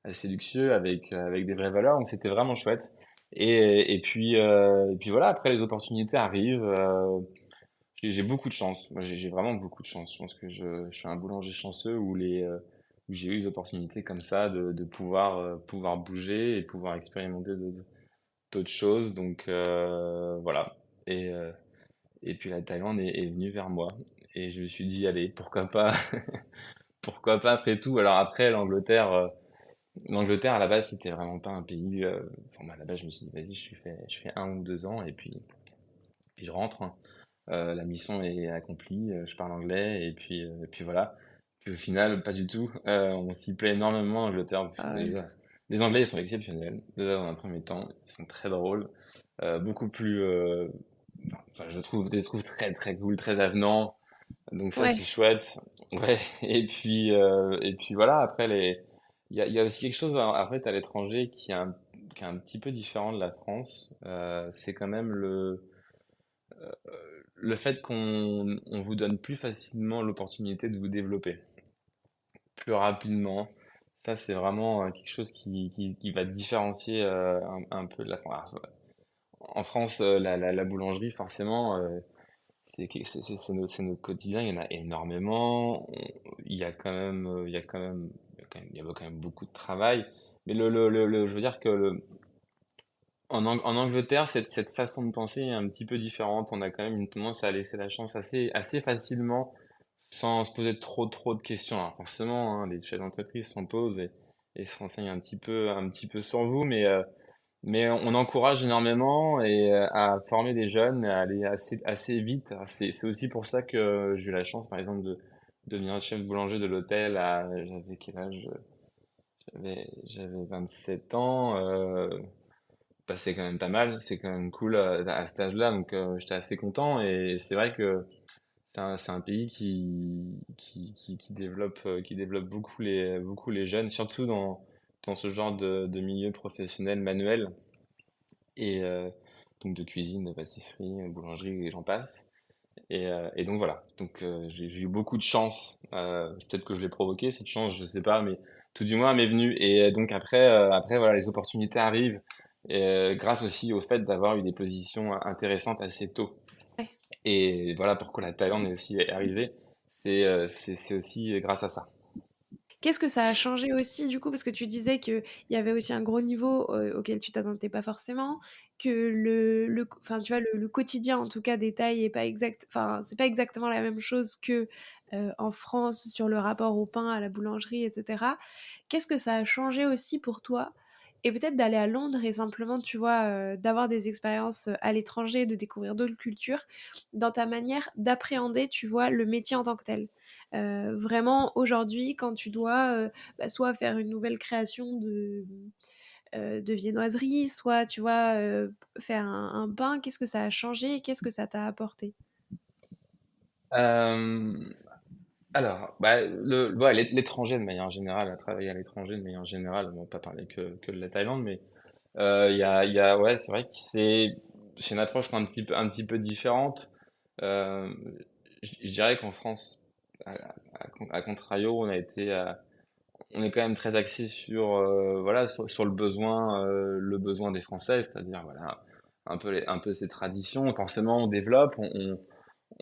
[SPEAKER 2] assez luxueux, avec des vraies valeurs, donc c'était vraiment chouette. Et puis voilà, après les opportunités arrivent. J'ai beaucoup de chance. Moi, j'ai vraiment beaucoup de chance. Je pense que je suis un boulanger chanceux où j'ai eu des opportunités comme ça de pouvoir bouger et pouvoir expérimenter d'autres choses. Donc voilà. Et, euh, et puis la Thaïlande est venue vers moi. Et je me suis dit, allez, pourquoi pas, pourquoi pas après tout. Alors après, l'Angleterre à la base, c'était vraiment pas un pays. Enfin, moi, à la base, je me suis dit, vas-y, je fais 1 ou 2 ans et puis je rentre, hein. la mission est accomplie, je parle anglais et puis voilà. Puis au final, pas du tout. On s'y plaît énormément en Angleterre. Parce que
[SPEAKER 1] Ah ouais.
[SPEAKER 2] les Anglais, ils sont exceptionnels. Déjà, dans un premier temps, ils sont très drôles, beaucoup plus, enfin, je les trouve très très cool, très avenants. Donc ça, c'est
[SPEAKER 1] Ouais,
[SPEAKER 2] chouette. Ouais. Et puis voilà. Après, il y a aussi quelque chose en fait à l'étranger qui est un petit peu différent de la France. C'est quand même le fait qu'on vous donne plus facilement l'opportunité de vous développer plus rapidement. Ça, c'est vraiment quelque chose qui va différencier un peu de la France. Alors, en France, la boulangerie, forcément, c'est notre quotidien. Il y en a énormément. Il y a quand même, il y a quand même, il y a quand même beaucoup de travail. Mais je veux dire que en Angleterre, cette façon de penser est un petit peu différente. On a quand même une tendance à laisser la chance assez facilement sans se poser trop de questions. Alors forcément, hein, les chefs d'entreprise s'en posent et se renseignent un petit peu sur vous, mais on encourage énormément à former des jeunes, à aller assez vite. C'est aussi pour ça que j'ai eu la chance, par exemple, de devenir chef boulanger de l'hôtel j'avais quel âge? J'avais 27 ans. Bah, c'est quand même pas mal, c'est quand même cool à cet âge-là, donc j'étais assez content et c'est vrai que c'est un pays qui développe beaucoup les jeunes, surtout dans ce genre de milieu professionnel manuel et donc de cuisine, de pâtisserie, boulangerie et j'en passe. Et donc voilà, donc j'ai eu beaucoup de chance, peut-être que je l'ai provoqué cette chance, je sais pas, mais tout du moins elle m'est venue. Et donc après voilà, les opportunités arrivent grâce aussi au fait d'avoir eu des positions intéressantes assez tôt.
[SPEAKER 1] ouais.
[SPEAKER 2] Et voilà pourquoi la Thaïlande est aussi arrivée. C'est aussi grâce à ça.
[SPEAKER 1] Qu'est-ce que ça a changé aussi du coup? Parce que tu disais qu'il y avait aussi un gros niveau, auquel tu t'attendais pas forcément, que enfin, tu vois, le quotidien en tout cas des Thaïs est pas exact enfin, c'est pas exactement la même chose que, en France sur le rapport au pain, à la boulangerie et cetera. Qu'est-ce que ça a changé aussi pour toi? Et peut-être d'aller à Londres et simplement, tu vois, d'avoir des expériences, à l'étranger, de découvrir d'autres cultures, dans ta manière d'appréhender, tu vois, le métier en tant que tel? Vraiment, aujourd'hui, quand tu dois bah, soit faire une nouvelle création de viennoiserie, soit tu vois faire un pain, qu'est-ce que ça a changé et qu'est-ce que ça t'a apporté?
[SPEAKER 2] Euh, alors, bah, ouais, l'étranger de manière générale, à travailler à l'étranger de manière générale, on va pas parler que de la Thaïlande, mais ouais, c'est vrai que c'est une approche un petit peu différente. Euh, je dirais qu'en France, à contrario, on est quand même très axé sur, voilà, sur le besoin des Français, c'est-à-dire, voilà, un peu ces traditions. Forcément, on développe,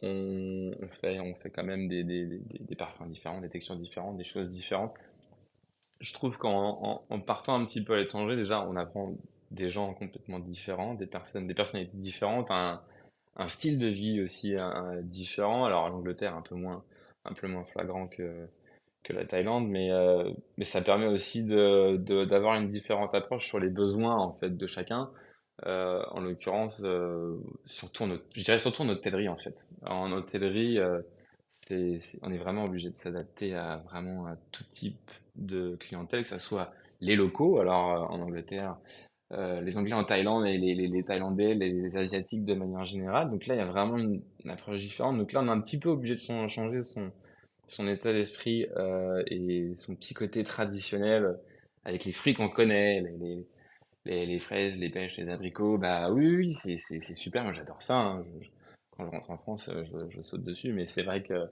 [SPEAKER 2] on fait quand même des parfums différents, des textures différentes, des choses différentes. Je trouve en partant un petit peu à l'étranger, déjà, on apprend des gens complètement différents, des personnalités différentes, un style de vie aussi différent. Alors, l'Angleterre, un peu moins flagrant que la Thaïlande, mais ça permet aussi d'avoir une différente approche sur les besoins, en fait, de chacun. En l'occurrence, je dirais surtout en hôtellerie, en fait. En hôtellerie, on est vraiment obligé de s'adapter à vraiment à tout type de clientèle, que ce soit les locaux, alors en Angleterre, les Anglais en Thaïlande et les Thaïlandais, les Asiatiques de manière générale. Donc là, il y a vraiment une approche différente. Donc là, on est un petit peu obligé de changer son état d'esprit et son petit côté traditionnel avec les fruits qu'on connaît, les fraises, les pêches, les abricots. Bah oui, c'est super, moi j'adore ça, hein. Quand je rentre en France, je saute dessus, mais c'est vrai que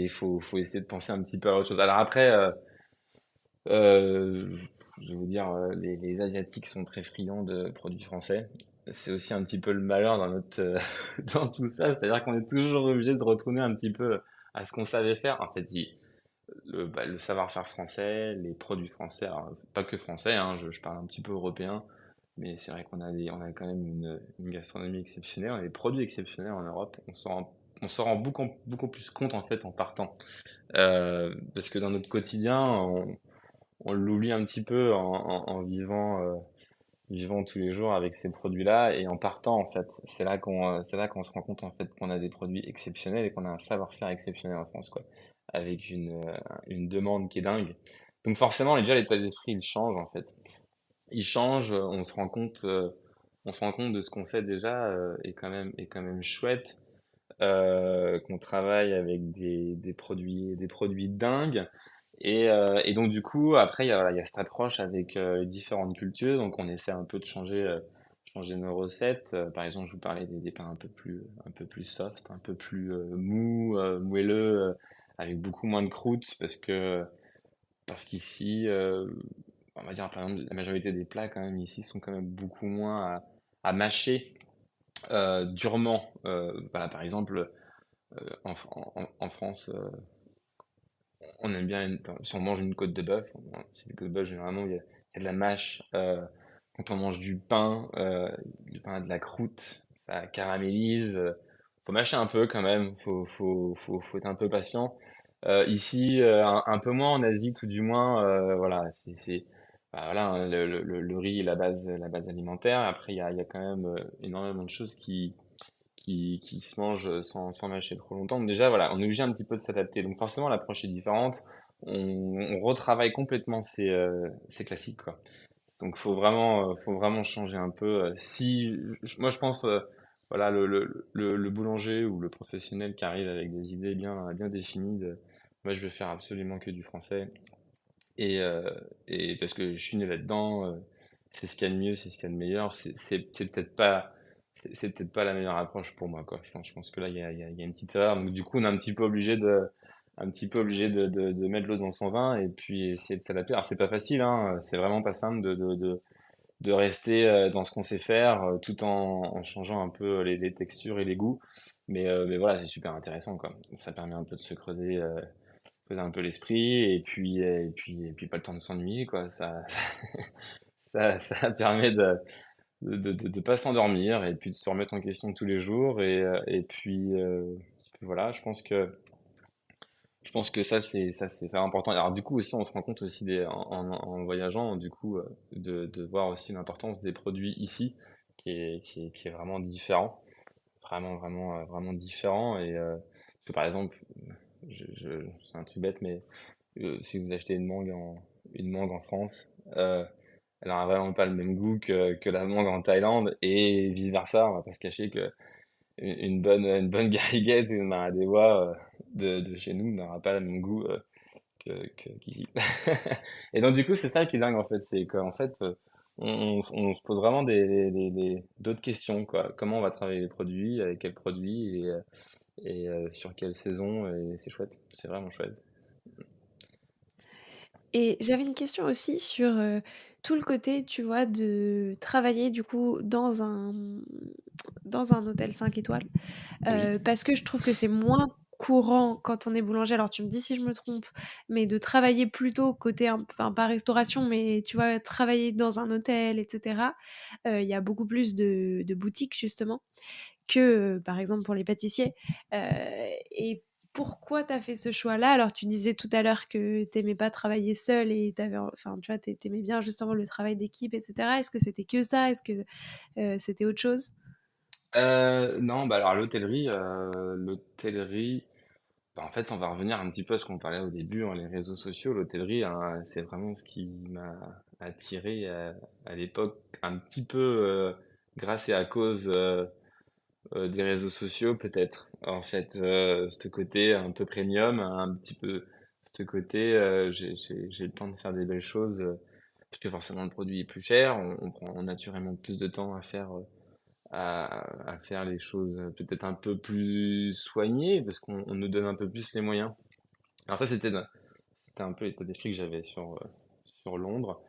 [SPEAKER 2] faut essayer de penser un petit peu à autre chose. Alors après, je vais vous dire, les Asiatiques sont très friands de produits français. C'est aussi un petit peu le malheur dans dans tout ça, c'est-à-dire qu'on est toujours obligé de retourner un petit peu à ce qu'on savait faire. En fait, le savoir-faire français, les produits français, alors pas que français, hein, je parle un petit peu européen, mais c'est vrai on a quand même une gastronomie exceptionnelle, on a des produits exceptionnels en Europe. On s'en rend beaucoup plus compte en fait en partant. Parce que dans notre quotidien, on l'oublie un petit peu en vivons tous les jours avec ces produits-là. Et en partant, en fait, c'est là qu'on se rend compte, en fait, qu'on a des produits exceptionnels et qu'on a un savoir-faire exceptionnel en France, quoi. Avec une demande qui est dingue. Donc forcément, déjà, l'état d'esprit, il change, en fait. Il change, on se rend compte de ce qu'on fait déjà, est quand même chouette. Qu'on travaille avec des produits dingues. Et donc du coup, après, voilà, il y a cette approche avec les différentes cultures. Donc on essaie un peu de changer nos recettes. Par exemple, je vous parlais des pains un peu plus soft, un peu plus moelleux, avec beaucoup moins de croûte, parce qu'ici, on va dire par exemple, la majorité des plats quand même ici sont quand même beaucoup moins à mâcher durement. Voilà, par exemple, en France, on aime bien, enfin, si on mange une côte de bœuf, c'est des côtes de bœuf généralement, il y a de la mâche. Quand on mange du pain a de la croûte, ça caramélise. Faut mâcher un peu quand même, faut être un peu patient. Ici, un peu moins en Asie, tout du moins, voilà, bah, voilà, hein, le riz est la base alimentaire. Après, il y a quand même énormément de choses qui se mangent sans mâcher trop longtemps. Donc déjà, voilà, on est obligé un petit peu de s'adapter. Donc forcément, l'approche est différente. On retravaille complètement ces classiques, quoi. Donc faut vraiment changer un peu. Moi, je pense, voilà, le boulanger ou le professionnel qui arrive avec des idées bien définies, moi, je vais faire absolument que du français. Et, euh, et parce que je suis né là-dedans, c'est ce qu'il y a de mieux, c'est ce qu'il y a de meilleur. C'est peut-être pas la meilleure approche pour moi, quoi. Je pense que là, il y a une petite erreur. Donc, du coup, on est un petit peu obligé de mettre l'eau dans son vin et puis essayer de s'adapter. Alors, c'est pas facile, hein. C'est vraiment pas simple de rester dans ce qu'on sait faire, tout en changeant un peu les textures et les goûts. Mais voilà, c'est super intéressant, quoi. Ça permet un peu de se creuser un peu l'esprit et puis pas le temps de s'ennuyer, quoi. Ça permet de pas s'endormir et puis de se remettre en question tous les jours puis voilà, je pense que ça c'est très important. Alors du coup aussi on se rend compte aussi en voyageant du coup de voir aussi l'importance des produits ici qui est vraiment différent, vraiment différent parce que par exemple c'est un truc bête mais si vous achetez une mangue en France, elle n'aura vraiment pas le même goût que la mangue en Thaïlande et vice-versa. On va pas se cacher que une bonne gariguette ou une maradéwa de chez nous n'aura pas le même goût qu'ici. Et donc du coup, c'est ça qui est dingue en fait, c'est qu'en fait, on se pose vraiment d'autres questions, quoi. Comment on va travailler les produits, avec quels produits sur quelle saison, et c'est chouette, c'est vraiment chouette.
[SPEAKER 1] Et j'avais une question aussi sur tout le côté, tu vois, de travailler du coup dans un hôtel 5 étoiles.
[SPEAKER 2] Oui.
[SPEAKER 1] Parce que je trouve que c'est moins courant quand on est boulanger. Alors tu me dis si je me trompe, mais de travailler plutôt côté, enfin pas restauration, mais tu vois, travailler dans un hôtel, etc. Il y a beaucoup plus de boutiques justement que par exemple pour les pâtissiers. Et pourquoi tu as fait ce choix-là? Alors tu disais tout à l'heure que t'aimais pas travailler seul et enfin tu vois, t'aimais bien justement le travail d'équipe, etc. Est-ce que c'était que ça? Est-ce que c'était autre chose?
[SPEAKER 2] Non, bah alors l'hôtellerie, bah, en fait, on va revenir un petit peu à ce qu'on parlait au début, hein, les réseaux sociaux. L'hôtellerie, hein, c'est vraiment ce qui m'a attiré à l'époque, un petit peu grâce et à cause des réseaux sociaux, peut-être. En fait, ce côté un peu premium, un petit peu ce côté, j'ai le temps de faire des belles choses, parce que forcément le produit est plus cher, on prend naturellement plus de temps à à faire les choses peut-être un peu plus soignées, parce qu'on nous donne un peu plus les moyens. Alors ça, c'était un peu l'état d'esprit que j'avais sur Londres.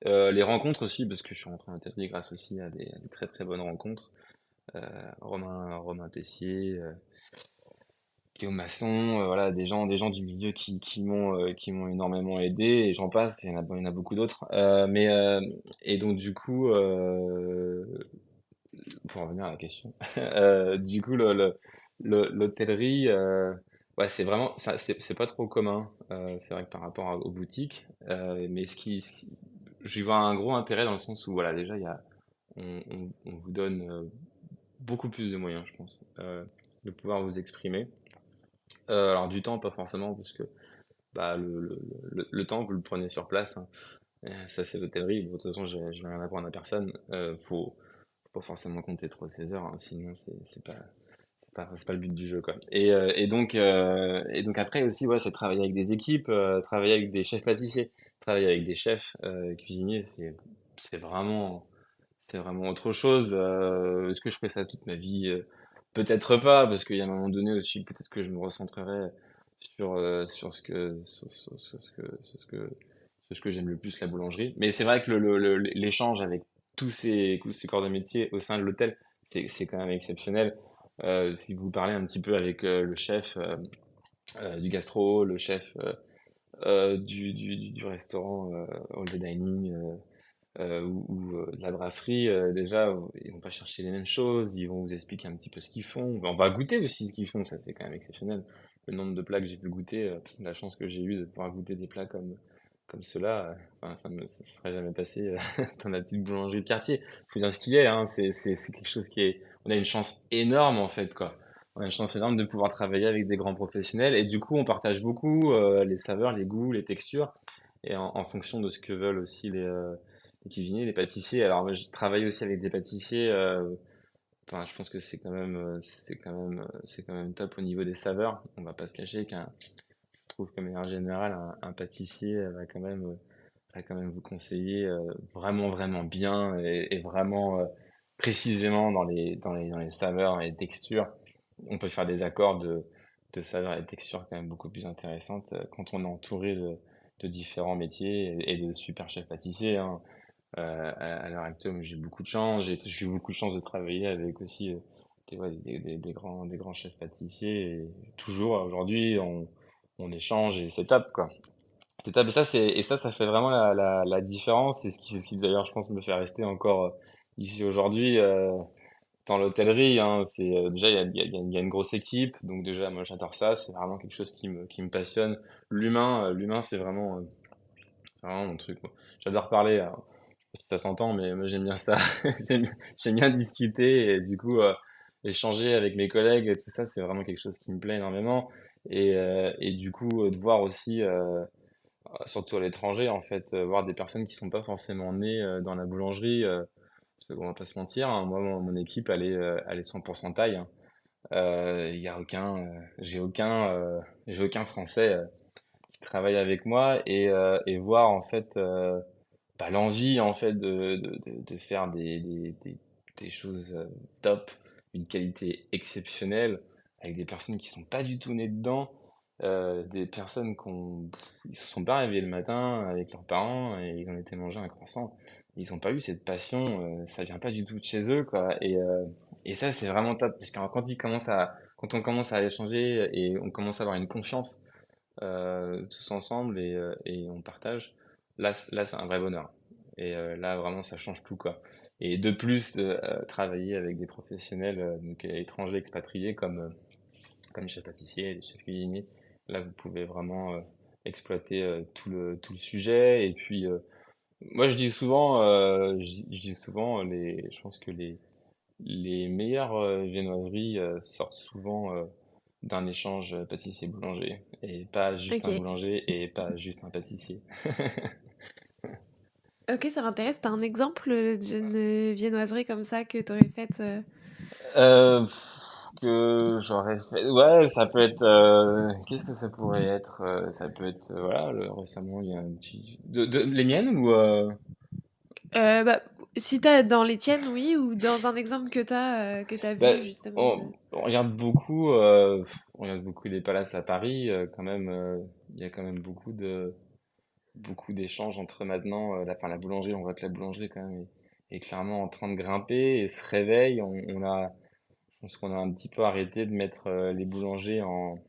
[SPEAKER 2] Les rencontres aussi, parce que je suis rentré en Italie grâce aussi à des très très bonnes rencontres. Romain Tessier, Guillaume Masson, voilà, des gens du milieu qui m'ont énormément aidé, et j'en passe, il y en a beaucoup d'autres. Et donc du coup, pour revenir à la question, du coup, l'hôtellerie, ouais, c'est vraiment, c'est pas trop commun. C'est vrai que par rapport aux boutiques, mais j'y vois un gros intérêt dans le sens où, voilà, déjà, on vous donne beaucoup plus de moyens, je pense, de pouvoir vous exprimer. Alors du temps, pas forcément, parce que bah, le temps, vous le prenez sur place, hein. Ça, c'est l'hôtellerie. Bon, de toute façon, je vais rien apprendre à personne. Faut pas forcément compter trop ses heures, hein, sinon c'est pas le but du jeu, quoi. Et donc après aussi, ouais, c'est travailler avec des équipes, travailler avec des chefs pâtissiers, travailler avec des chefs cuisiniers, c'est vraiment, c'est vraiment autre chose. Est-ce que je ferais ça toute ma vie? Peut-être pas, parce qu'il y a un moment donné aussi, peut-être que je me recentrerai sur ce que j'aime le plus, la boulangerie. Mais c'est vrai que l'échange avec tous ces corps de métier au sein de l'hôtel, c'est quand même exceptionnel. Si vous parlez un petit peu avec le chef du gastro, le chef du restaurant all day dining, ou de la brasserie, déjà, ils vont pas chercher les mêmes choses, ils vont vous expliquer un petit peu ce qu'ils font. On va goûter aussi ce qu'ils font, ça c'est quand même exceptionnel. Le nombre de plats que j'ai pu goûter, la chance que j'ai eue de pouvoir goûter des plats comme ceux-là, enfin, ça se serait jamais passé dans la petite boulangerie de quartier. Faut dire ce qu'il est, hein, c'est quelque chose qui est... On a une chance énorme en fait, quoi. On a une chance énorme de pouvoir travailler avec des grands professionnels et du coup on partage beaucoup les saveurs, les goûts, les textures et en fonction de ce que veulent aussi les cuisiniers, les pâtissiers. Alors, moi, je travaille aussi avec des pâtissiers. Enfin, je pense que c'est quand même top au niveau des saveurs. On va pas se cacher je trouve que de manière générale, un pâtissier va quand même vous conseiller vraiment, vraiment bien et vraiment précisément dans les saveurs et les textures. On peut faire des accords de saveurs et de textures quand même beaucoup plus intéressantes quand on est entouré de différents métiers et de super chefs pâtissiers, hein. À l'heure actuelle, moi, j'ai beaucoup de chance. J'ai eu beaucoup de chance de travailler avec aussi ouais, des grands chefs pâtissiers. Et toujours aujourd'hui, on échange et c'est top, quoi. C'est top. Et ça fait vraiment la différence. Et ce qui d'ailleurs, je pense, me fait rester encore ici aujourd'hui dans l'hôtellerie, hein. Déjà, il y a une grosse équipe. Donc déjà, moi, j'adore ça. C'est vraiment quelque chose qui me passionne. L'humain, c'est vraiment mon truc, moi. J'adore parler. Alors, je sais pas si ça s'entend, mais moi j'aime bien ça. J'aime, j'aime bien discuter et du coup échanger avec mes collègues et tout ça, c'est vraiment quelque chose qui me plaît énormément. Et du coup, de voir aussi, surtout à l'étranger, en fait, voir des personnes qui sont pas forcément nées dans la boulangerie. Parce qu'on va pas se mentir, hein, moi, mon équipe, elle est 100% taille, hein. Il y a j'ai aucun Français qui travaille avec moi et voir en fait l'envie en fait de faire des choses top, une qualité exceptionnelle, avec des personnes qui sont pas du tout nées dedans, des personnes ils se sont pas réveillés le matin avec leurs parents et ils ont été manger un croissant. Ils ont pas eu cette passion, ça vient pas du tout de chez eux, quoi. Et ça, c'est vraiment top, parce que quand on commence à échanger et on commence à avoir une confiance tous ensemble et on partage, là c'est un vrai bonheur. Et là vraiment ça change tout, quoi. Et de plus, travailler avec des professionnels donc étrangers expatriés comme les chefs pâtissiers, les chefs cuisiniers, là vous pouvez vraiment exploiter tout le sujet. Et puis moi je dis souvent je pense que les meilleures viennoiseries sortent souvent d'un échange pâtissier-boulanger, et pas juste un
[SPEAKER 1] Ok.
[SPEAKER 2] boulanger et pas juste un pâtissier.
[SPEAKER 1] Ok, ça m'intéresse. T'as un exemple d'une viennoiserie comme ça que t'aurais faite
[SPEAKER 2] Que j'aurais fait. Ouais, ça peut être. Qu'est-ce que ça pourrait être? Ça peut être. Voilà, récemment, il y a un petit. Les miennes ou.
[SPEAKER 1] Bah, si t'as dans les tiennes, oui, ou dans un exemple que t'as
[SPEAKER 2] Bah,
[SPEAKER 1] vu justement de...
[SPEAKER 2] on regarde beaucoup les palaces à Paris, quand même. Il y a quand même beaucoup d'échanges entre maintenant. Enfin, la boulangerie, on voit que la boulangerie, quand même, est clairement en train de grimper et se réveille. Je pense qu'on a un petit peu arrêté de mettre les boulangers en,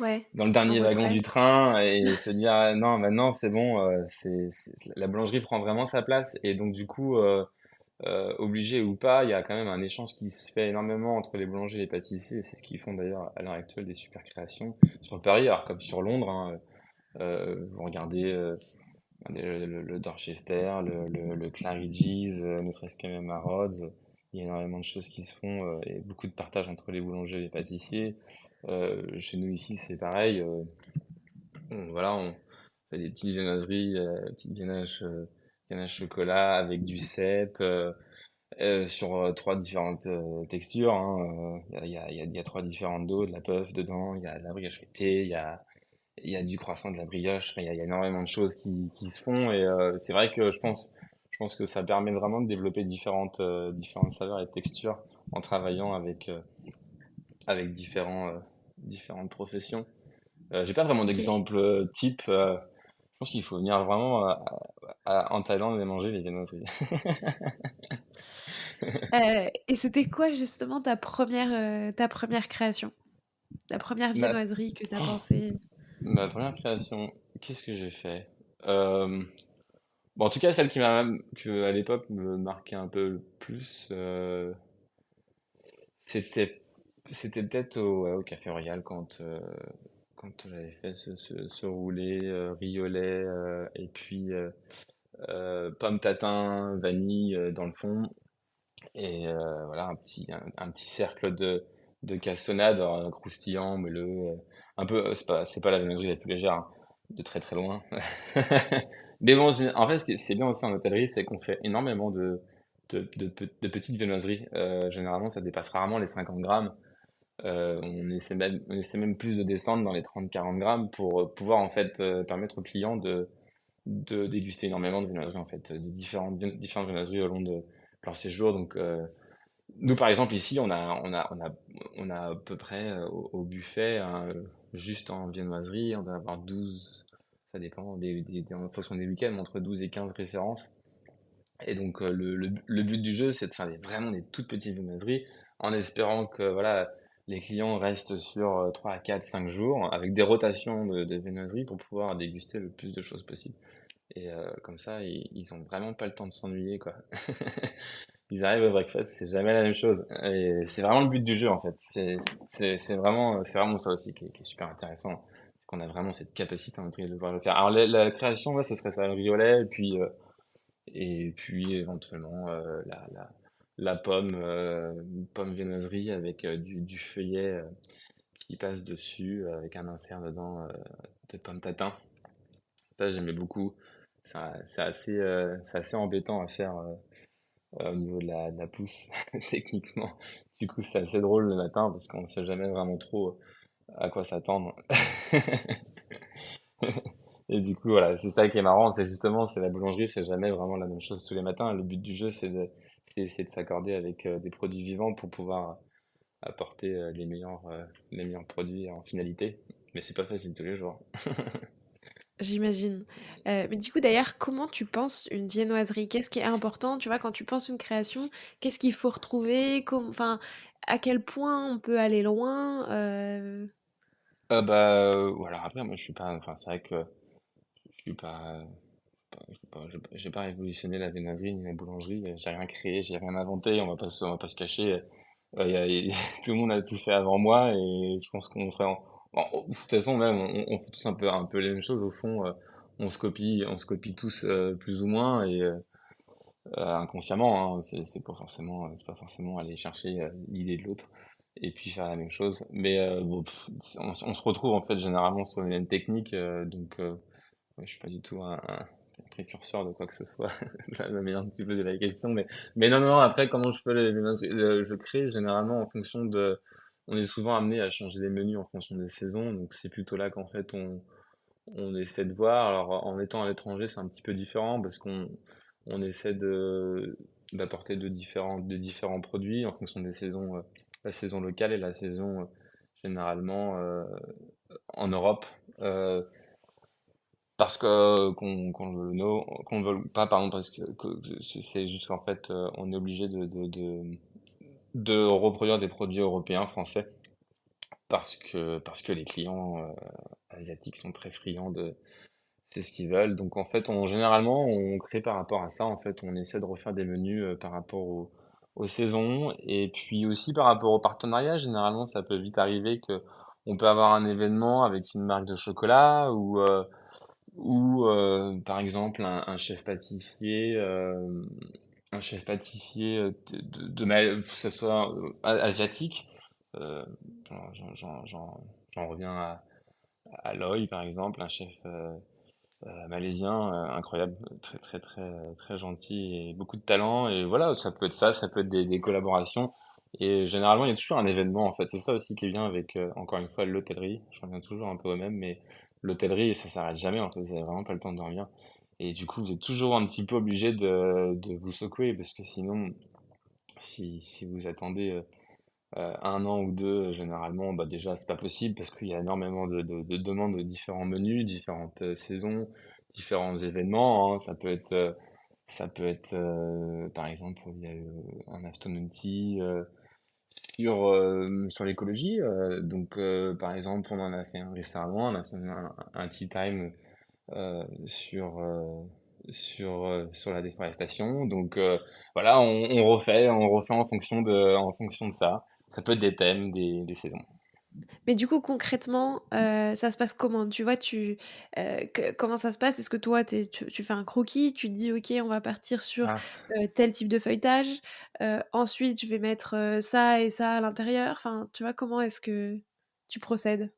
[SPEAKER 1] Ouais,
[SPEAKER 2] dans le
[SPEAKER 1] en
[SPEAKER 2] dernier wagon
[SPEAKER 1] retrait.
[SPEAKER 2] du train et se dire ah, non, maintenant c'est bon, la boulangerie prend vraiment sa place. Et donc, du coup, obligé ou pas, il y a quand même un échange qui se fait énormément entre les boulangers et les pâtissiers. Et c'est ce qu'ils font d'ailleurs à l'heure actuelle des super créations sur Paris, alors comme sur Londres, hein. Vous regardez. le Dorchester, le Claridge's, ne serait-ce que même à Rhodes. Il y a énormément de choses qui se font et beaucoup de partage entre les boulangers et les pâtissiers. Chez nous ici, c'est pareil. Voilà, on fait des petites viennoiseries, petites ganaches chocolat avec du cèpe sur trois différentes textures. Hein. Il y a trois différentes dos, de la puff dedans, il y a de la brioche fouettée, il y a du croissant, de la brioche. Enfin, il y a énormément de choses qui se font et c'est vrai que je pense que ça permet vraiment de développer différentes saveurs et textures en travaillant avec différentes professions. J'ai pas vraiment
[SPEAKER 1] Ok.
[SPEAKER 2] d'exemple type. Je pense qu'il faut venir vraiment en Thaïlande et manger les viennoiseries.
[SPEAKER 1] Et c'était quoi justement ta première création? Ta première
[SPEAKER 2] Ma,
[SPEAKER 1] viennoiserie que tu as pensée?
[SPEAKER 2] ma première création, qu'est-ce que j'ai fait? Euh, bon, en tout cas, celle que à l'époque me marquait un peu le plus, c'était, c'était peut-être ouais, au Café Royal quand j'avais fait ce roulé riolet et puis pomme tatin, vanille dans le fond. Et voilà, un petit cercle de cassonade croustillant, moelleux. Un peu, c'est pas la viennoiserie la plus légère, hein, de très très loin. Mais bon, en fait, c'est bien aussi en hôtellerie, c'est qu'on fait énormément de petites viennoiseries. Généralement, ça dépasse rarement les 50 grammes. On essaie même plus de descendre dans les 30-40 grammes pour pouvoir en fait permettre aux clients de déguster énormément de viennoiseries en fait, de différentes viennoiseries au long de leur séjour. Donc, nous, par exemple, ici, on a à peu près au buffet, hein, juste en viennoiserie, on doit avoir 12, ça dépend en fonction des week-ends, entre 12 et 15 références. Et donc, le but du jeu, c'est de faire vraiment des toutes petites viennoiseries en espérant que voilà, les clients restent sur 3 à 4, 5 jours avec des rotations de viennoiseries pour pouvoir déguster le plus de choses possible. Et comme ça, ils ont vraiment pas le temps de s'ennuyer, quoi. Ils arrivent au breakfast, c'est jamais la même chose. Et c'est vraiment le but du jeu, en fait. C'est vraiment ça aussi qui est super intéressant. C'est qu'on a vraiment cette capacité, entre guillemets, de pouvoir le faire. Alors, la création, ouais, ce serait ça, le riolet, et puis éventuellement, la pomme viennoiserie avec du feuillet qui passe dessus, avec un insert dedans de pomme tatin. Ça, j'aimais beaucoup. C'est assez embêtant à faire au niveau de la pousse, techniquement. Du coup, c'est assez drôle le matin parce qu'on ne sait jamais vraiment trop à quoi s'attendre. Et du coup, voilà, c'est ça qui est marrant, c'est justement, c'est la boulangerie, c'est jamais vraiment la même chose tous les matins. Le but du jeu, c'est de s'accorder avec des produits vivants pour pouvoir apporter les meilleurs produits en finalité. Mais c'est pas facile tous les jours.
[SPEAKER 1] J'imagine. Mais du coup, d'ailleurs, comment tu penses une viennoiserie? Qu'est-ce qui est important, tu vois, quand tu penses une création, qu'est-ce qu'il faut retrouver? Enfin, à quel point on peut aller loin?
[SPEAKER 2] Voilà, après, moi, je suis pas, enfin, c'est vrai que je suis j'ai pas révolutionné la viennoiserie ni la boulangerie, j'ai rien créé, j'ai rien inventé, on va pas se cacher. Tout le monde a tout fait avant moi et je pense qu'on ferait, de toute façon même, on fait tous un peu les mêmes choses au fond. On se copie tous plus ou moins et inconsciemment, hein, c'est pas forcément aller chercher l'idée de l'autre et puis faire la même chose. Mais bon, on se retrouve en fait généralement sur les mêmes techniques, donc ouais, je suis pas du tout un précurseur de quoi que ce soit. La manière un petit peu de la question, mais non, non, non, après, comment je fais je crée généralement en fonction de, on est souvent amené à changer les menus en fonction des saisons, donc c'est plutôt là qu'en fait on essaie de voir. Alors, en étant à l'étranger, c'est un petit peu différent parce on essaie d'apporter de différents produits en fonction des saisons, la saison locale et la saison généralement en Europe. Euh, Parce que qu'on le veuille pas, pardon, parce que c'est juste qu'en fait, on est obligé de reproduire des produits européens, français, parce que les clients asiatiques sont très friands c'est ce qu'ils veulent. Donc en fait, généralement, on crée par rapport à ça. En fait, on essaie de refaire des menus par rapport aux saisons et puis aussi par rapport au partenariat. Généralement, ça peut vite arriver que on peut avoir un événement avec une marque de chocolat ou par exemple un chef pâtissier que ce soit asiatique. Euh, j'en reviens à Loy par exemple, un chef malaisien incroyable, très très très très gentil et beaucoup de talent. Et voilà, ça peut être ça, ça peut être des collaborations. Et généralement, il y a toujours un événement en fait. C'est ça aussi qui est bien avec encore une fois l'hôtellerie. Je reviens toujours un peu au même, mais l'hôtellerie, ça s'arrête jamais en fait. Vous avez vraiment pas le temps de dormir. Et du coup, vous êtes toujours un petit peu obligé de vous secouer parce que sinon, si vous attendez 1 an ou deux, généralement, bah déjà, c'est pas possible parce qu'il y a énormément de demandes de différents menus, différentes saisons, différents événements, hein. Par exemple, il y a eu un afternoon tea sur l'écologie. Par exemple, on en a fait un récemment, on a fait un tea time sur la déforestation. Voilà, on refait en fonction de ça. Ça peut être des thèmes, des saisons.
[SPEAKER 1] Mais du coup, concrètement, ça se passe comment? Tu vois, comment ça se passe? Est-ce que toi, tu fais un croquis, tu te dis, OK, on va partir sur
[SPEAKER 2] Ah,
[SPEAKER 1] tel type de feuilletage, ensuite, je vais mettre ça et ça à l'intérieur. Enfin, tu vois, comment est-ce que tu procèdes?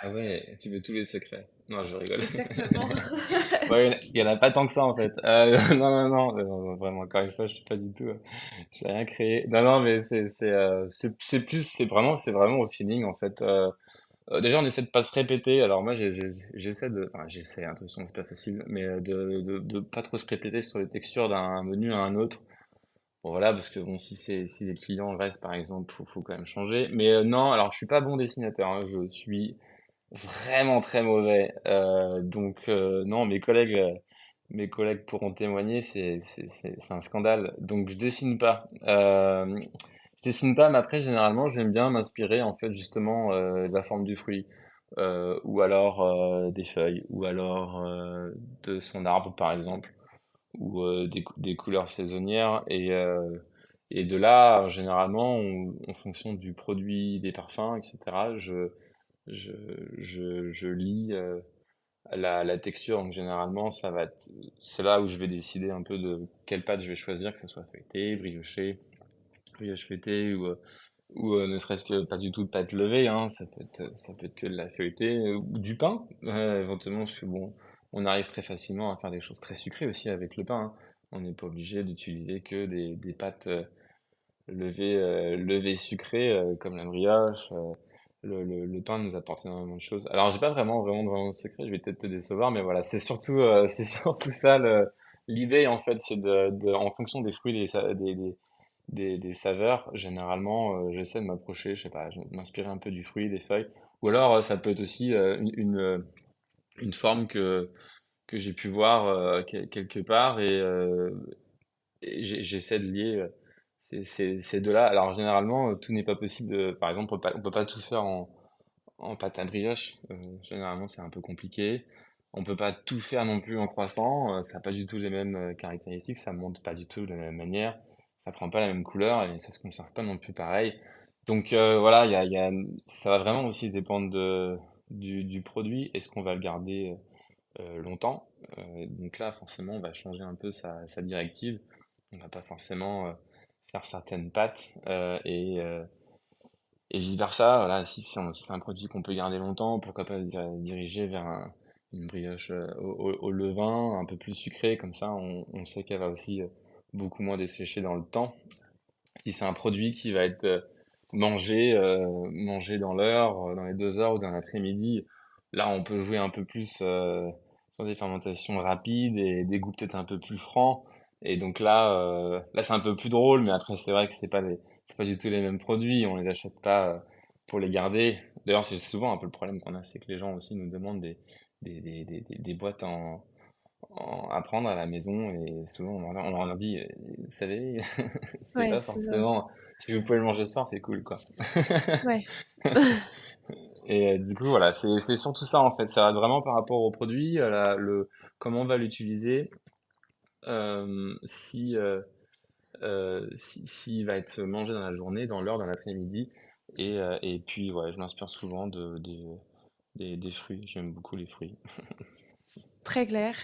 [SPEAKER 2] ah ouais, tu veux tous les secrets. Non, je rigole.
[SPEAKER 1] Exactement.
[SPEAKER 2] Ouais, il y en a pas tant que ça en fait. Non, non, non, vraiment, encore une fois, je suis pas du tout, j'ai rien créé. Non, non, mais c'est vraiment au feeling en fait. Déjà, on essaie de pas se répéter. Alors moi, j'essaie, attention, c'est pas facile, mais de pas trop se répéter sur les textures d'un menu à un autre. Bon, voilà, parce que bon, si les clients restent, par exemple, faut quand même changer. Mais non, alors je suis pas bon dessinateur, hein, je suis vraiment très mauvais. Non, mes collègues pourront témoigner, c'est un scandale. Donc je dessine pas. Je dessine pas, mais après généralement j'aime bien m'inspirer en fait justement de la forme du fruit, ou alors des feuilles, ou alors de son arbre par exemple, ou des couleurs saisonnières. Et de là, généralement, en fonction du produit, des parfums, etc., je, je lis la texture. Donc généralement, c'est là où je vais décider un peu de quelle pâte je vais choisir, que ce soit feuilleté, brioche feuilletée ou ne serait-ce que pas du tout de pâte levée, hein. Ça peut être que de la feuilletée ou du pain, éventuellement, parce que bon, on arrive très facilement à faire des choses très sucrées aussi avec le pain, hein. On n'est pas obligé d'utiliser que des pâtes levées sucrées comme la brioche. Le pain nous apporte énormément de choses. Alors, j'ai pas vraiment de secret, je vais peut-être te décevoir, mais voilà, c'est surtout ça l'idée en fait, c'est en fonction des fruits, des saveurs, généralement, j'essaie de m'approcher, je sais pas, m'inspirer un peu du fruit, des feuilles. Ou alors, ça peut être aussi une forme que j'ai pu voir quelque part et j'essaie de lier ces deux-là. Alors, généralement, tout n'est pas possible. Par exemple, on peut pas tout faire en pâte à brioche. Généralement, c'est un peu compliqué. On peut pas tout faire non plus en croissant. Ça n'a pas du tout les mêmes caractéristiques. Ça monte pas du tout de la même manière. Ça prend pas la même couleur et ça se conserve pas non plus pareil. Voilà, ça va vraiment aussi dépendre du produit. Est-ce qu'on va le garder longtemps? Donc là, forcément, on va changer un peu sa directive. On va pas forcément faire certaines pâtes et vice-versa. Voilà, si c'est un produit qu'on peut garder longtemps, pourquoi pas se diriger vers une brioche au levain, un peu plus sucrée, comme ça on sait qu'elle va aussi beaucoup moins dessécher dans le temps. Si c'est un produit qui va être mangé dans l'heure, dans les 2 heures ou dans l'après-midi, là on peut jouer un peu plus sur des fermentations rapides et des goûts peut-être un peu plus francs. Et donc là c'est un peu plus drôle, mais après c'est vrai que c'est pas du tout les mêmes produits, on les achète pas pour les garder. D'ailleurs c'est souvent un peu le problème qu'on a, c'est que les gens aussi nous demandent des boîtes à prendre à la maison et souvent on leur dit, vous savez, c'est
[SPEAKER 1] Ouais,
[SPEAKER 2] pas
[SPEAKER 1] c'est ça.
[SPEAKER 2] forcément, si vous pouvez le manger ce soir, c'est cool quoi.
[SPEAKER 1] Ouais.
[SPEAKER 2] Et du coup voilà, c'est surtout ça en fait, ça va vraiment par rapport au produit, comment on va l'utiliser, s'il va être mangé dans la journée, dans l'heure, dans l'après-midi. Et puis ouais, je m'inspire souvent des fruits, j'aime beaucoup les fruits.
[SPEAKER 1] Très clair.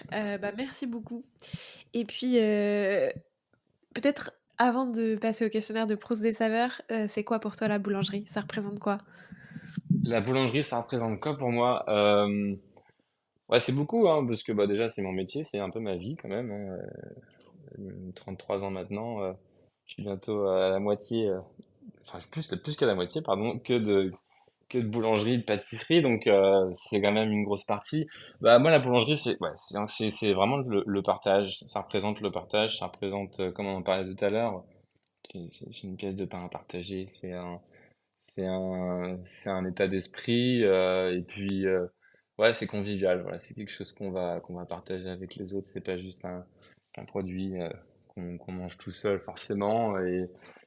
[SPEAKER 1] Merci beaucoup. Et puis, peut-être avant de passer au questionnaire de Proust des saveurs, c'est quoi pour toi la boulangerie? Ça représente quoi?
[SPEAKER 2] La boulangerie, ça représente quoi pour moi? Ouais, c'est beaucoup, hein, parce que bah, déjà, c'est mon métier, c'est un peu ma vie quand même, hein. 3 ans maintenant, je suis bientôt à la moitié, enfin plus qu'à la moitié, pardon, que de boulangerie, de pâtisserie, donc c'est quand même une grosse partie. Bah moi la boulangerie c'est ouais, c'est vraiment le partage, ça représente le partage, ça représente comme on en parlait tout à l'heure, c'est une pièce de pain à partager, c'est un état d'esprit et puis ouais c'est convivial, voilà, c'est quelque chose qu'on va partager avec les autres, c'est pas juste un produit qu'on mange tout seul forcément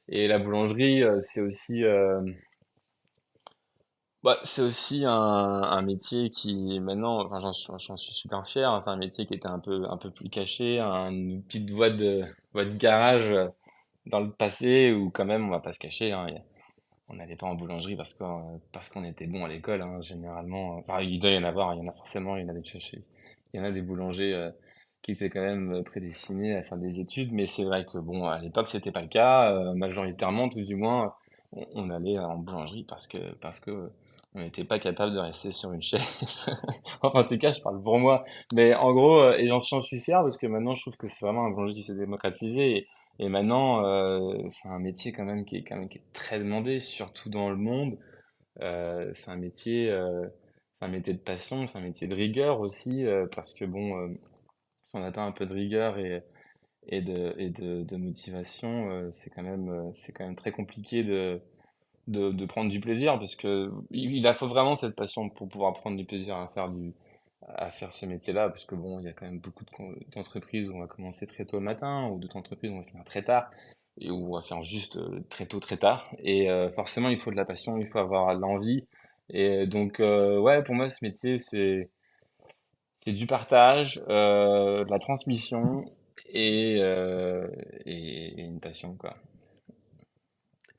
[SPEAKER 2] et la boulangerie c'est aussi bah, c'est aussi un métier qui maintenant, enfin, j'en suis super fier, hein. C'est un métier qui était un peu plus caché, une petite voie de garage dans le passé où quand même on va pas se cacher, hein, on n'allait pas en boulangerie parce qu'on était bon à l'école, hein, généralement. Enfin, il doit y en avoir, il y en a forcément, il y en a des boulangers qui étaient quand même prédestinés à faire des études, mais c'est vrai que bon, à l'époque c'était pas le cas, majoritairement, tout du moins, on allait en boulangerie parce que on n'était pas capable de rester sur une chaise. Enfin, en tout cas, je parle pour moi. Mais en gros, et j'en suis fier parce que maintenant, je trouve que c'est vraiment un boulangerie qui s'est démocratisé. Et maintenant, c'est un métier quand même qui est très demandé, surtout dans le monde. C'est un métier de passion, c'est un métier de rigueur aussi, parce que bon, si on n'a pas un peu de rigueur et de motivation, c'est quand même très compliqué de prendre du plaisir, parce que il faut vraiment cette passion pour pouvoir prendre du plaisir à faire ce métier-là, parce que bon, il y a quand même beaucoup d'entreprises où on va commencer très tôt le matin, ou d'autres entreprises où on va finir très tard, et où on va faire juste très tôt, très tard. Et forcément, il faut de la passion, il faut avoir de l'envie. Et donc, ouais, pour moi, ce métier, c'est du partage, de la transmission et une passion, quoi.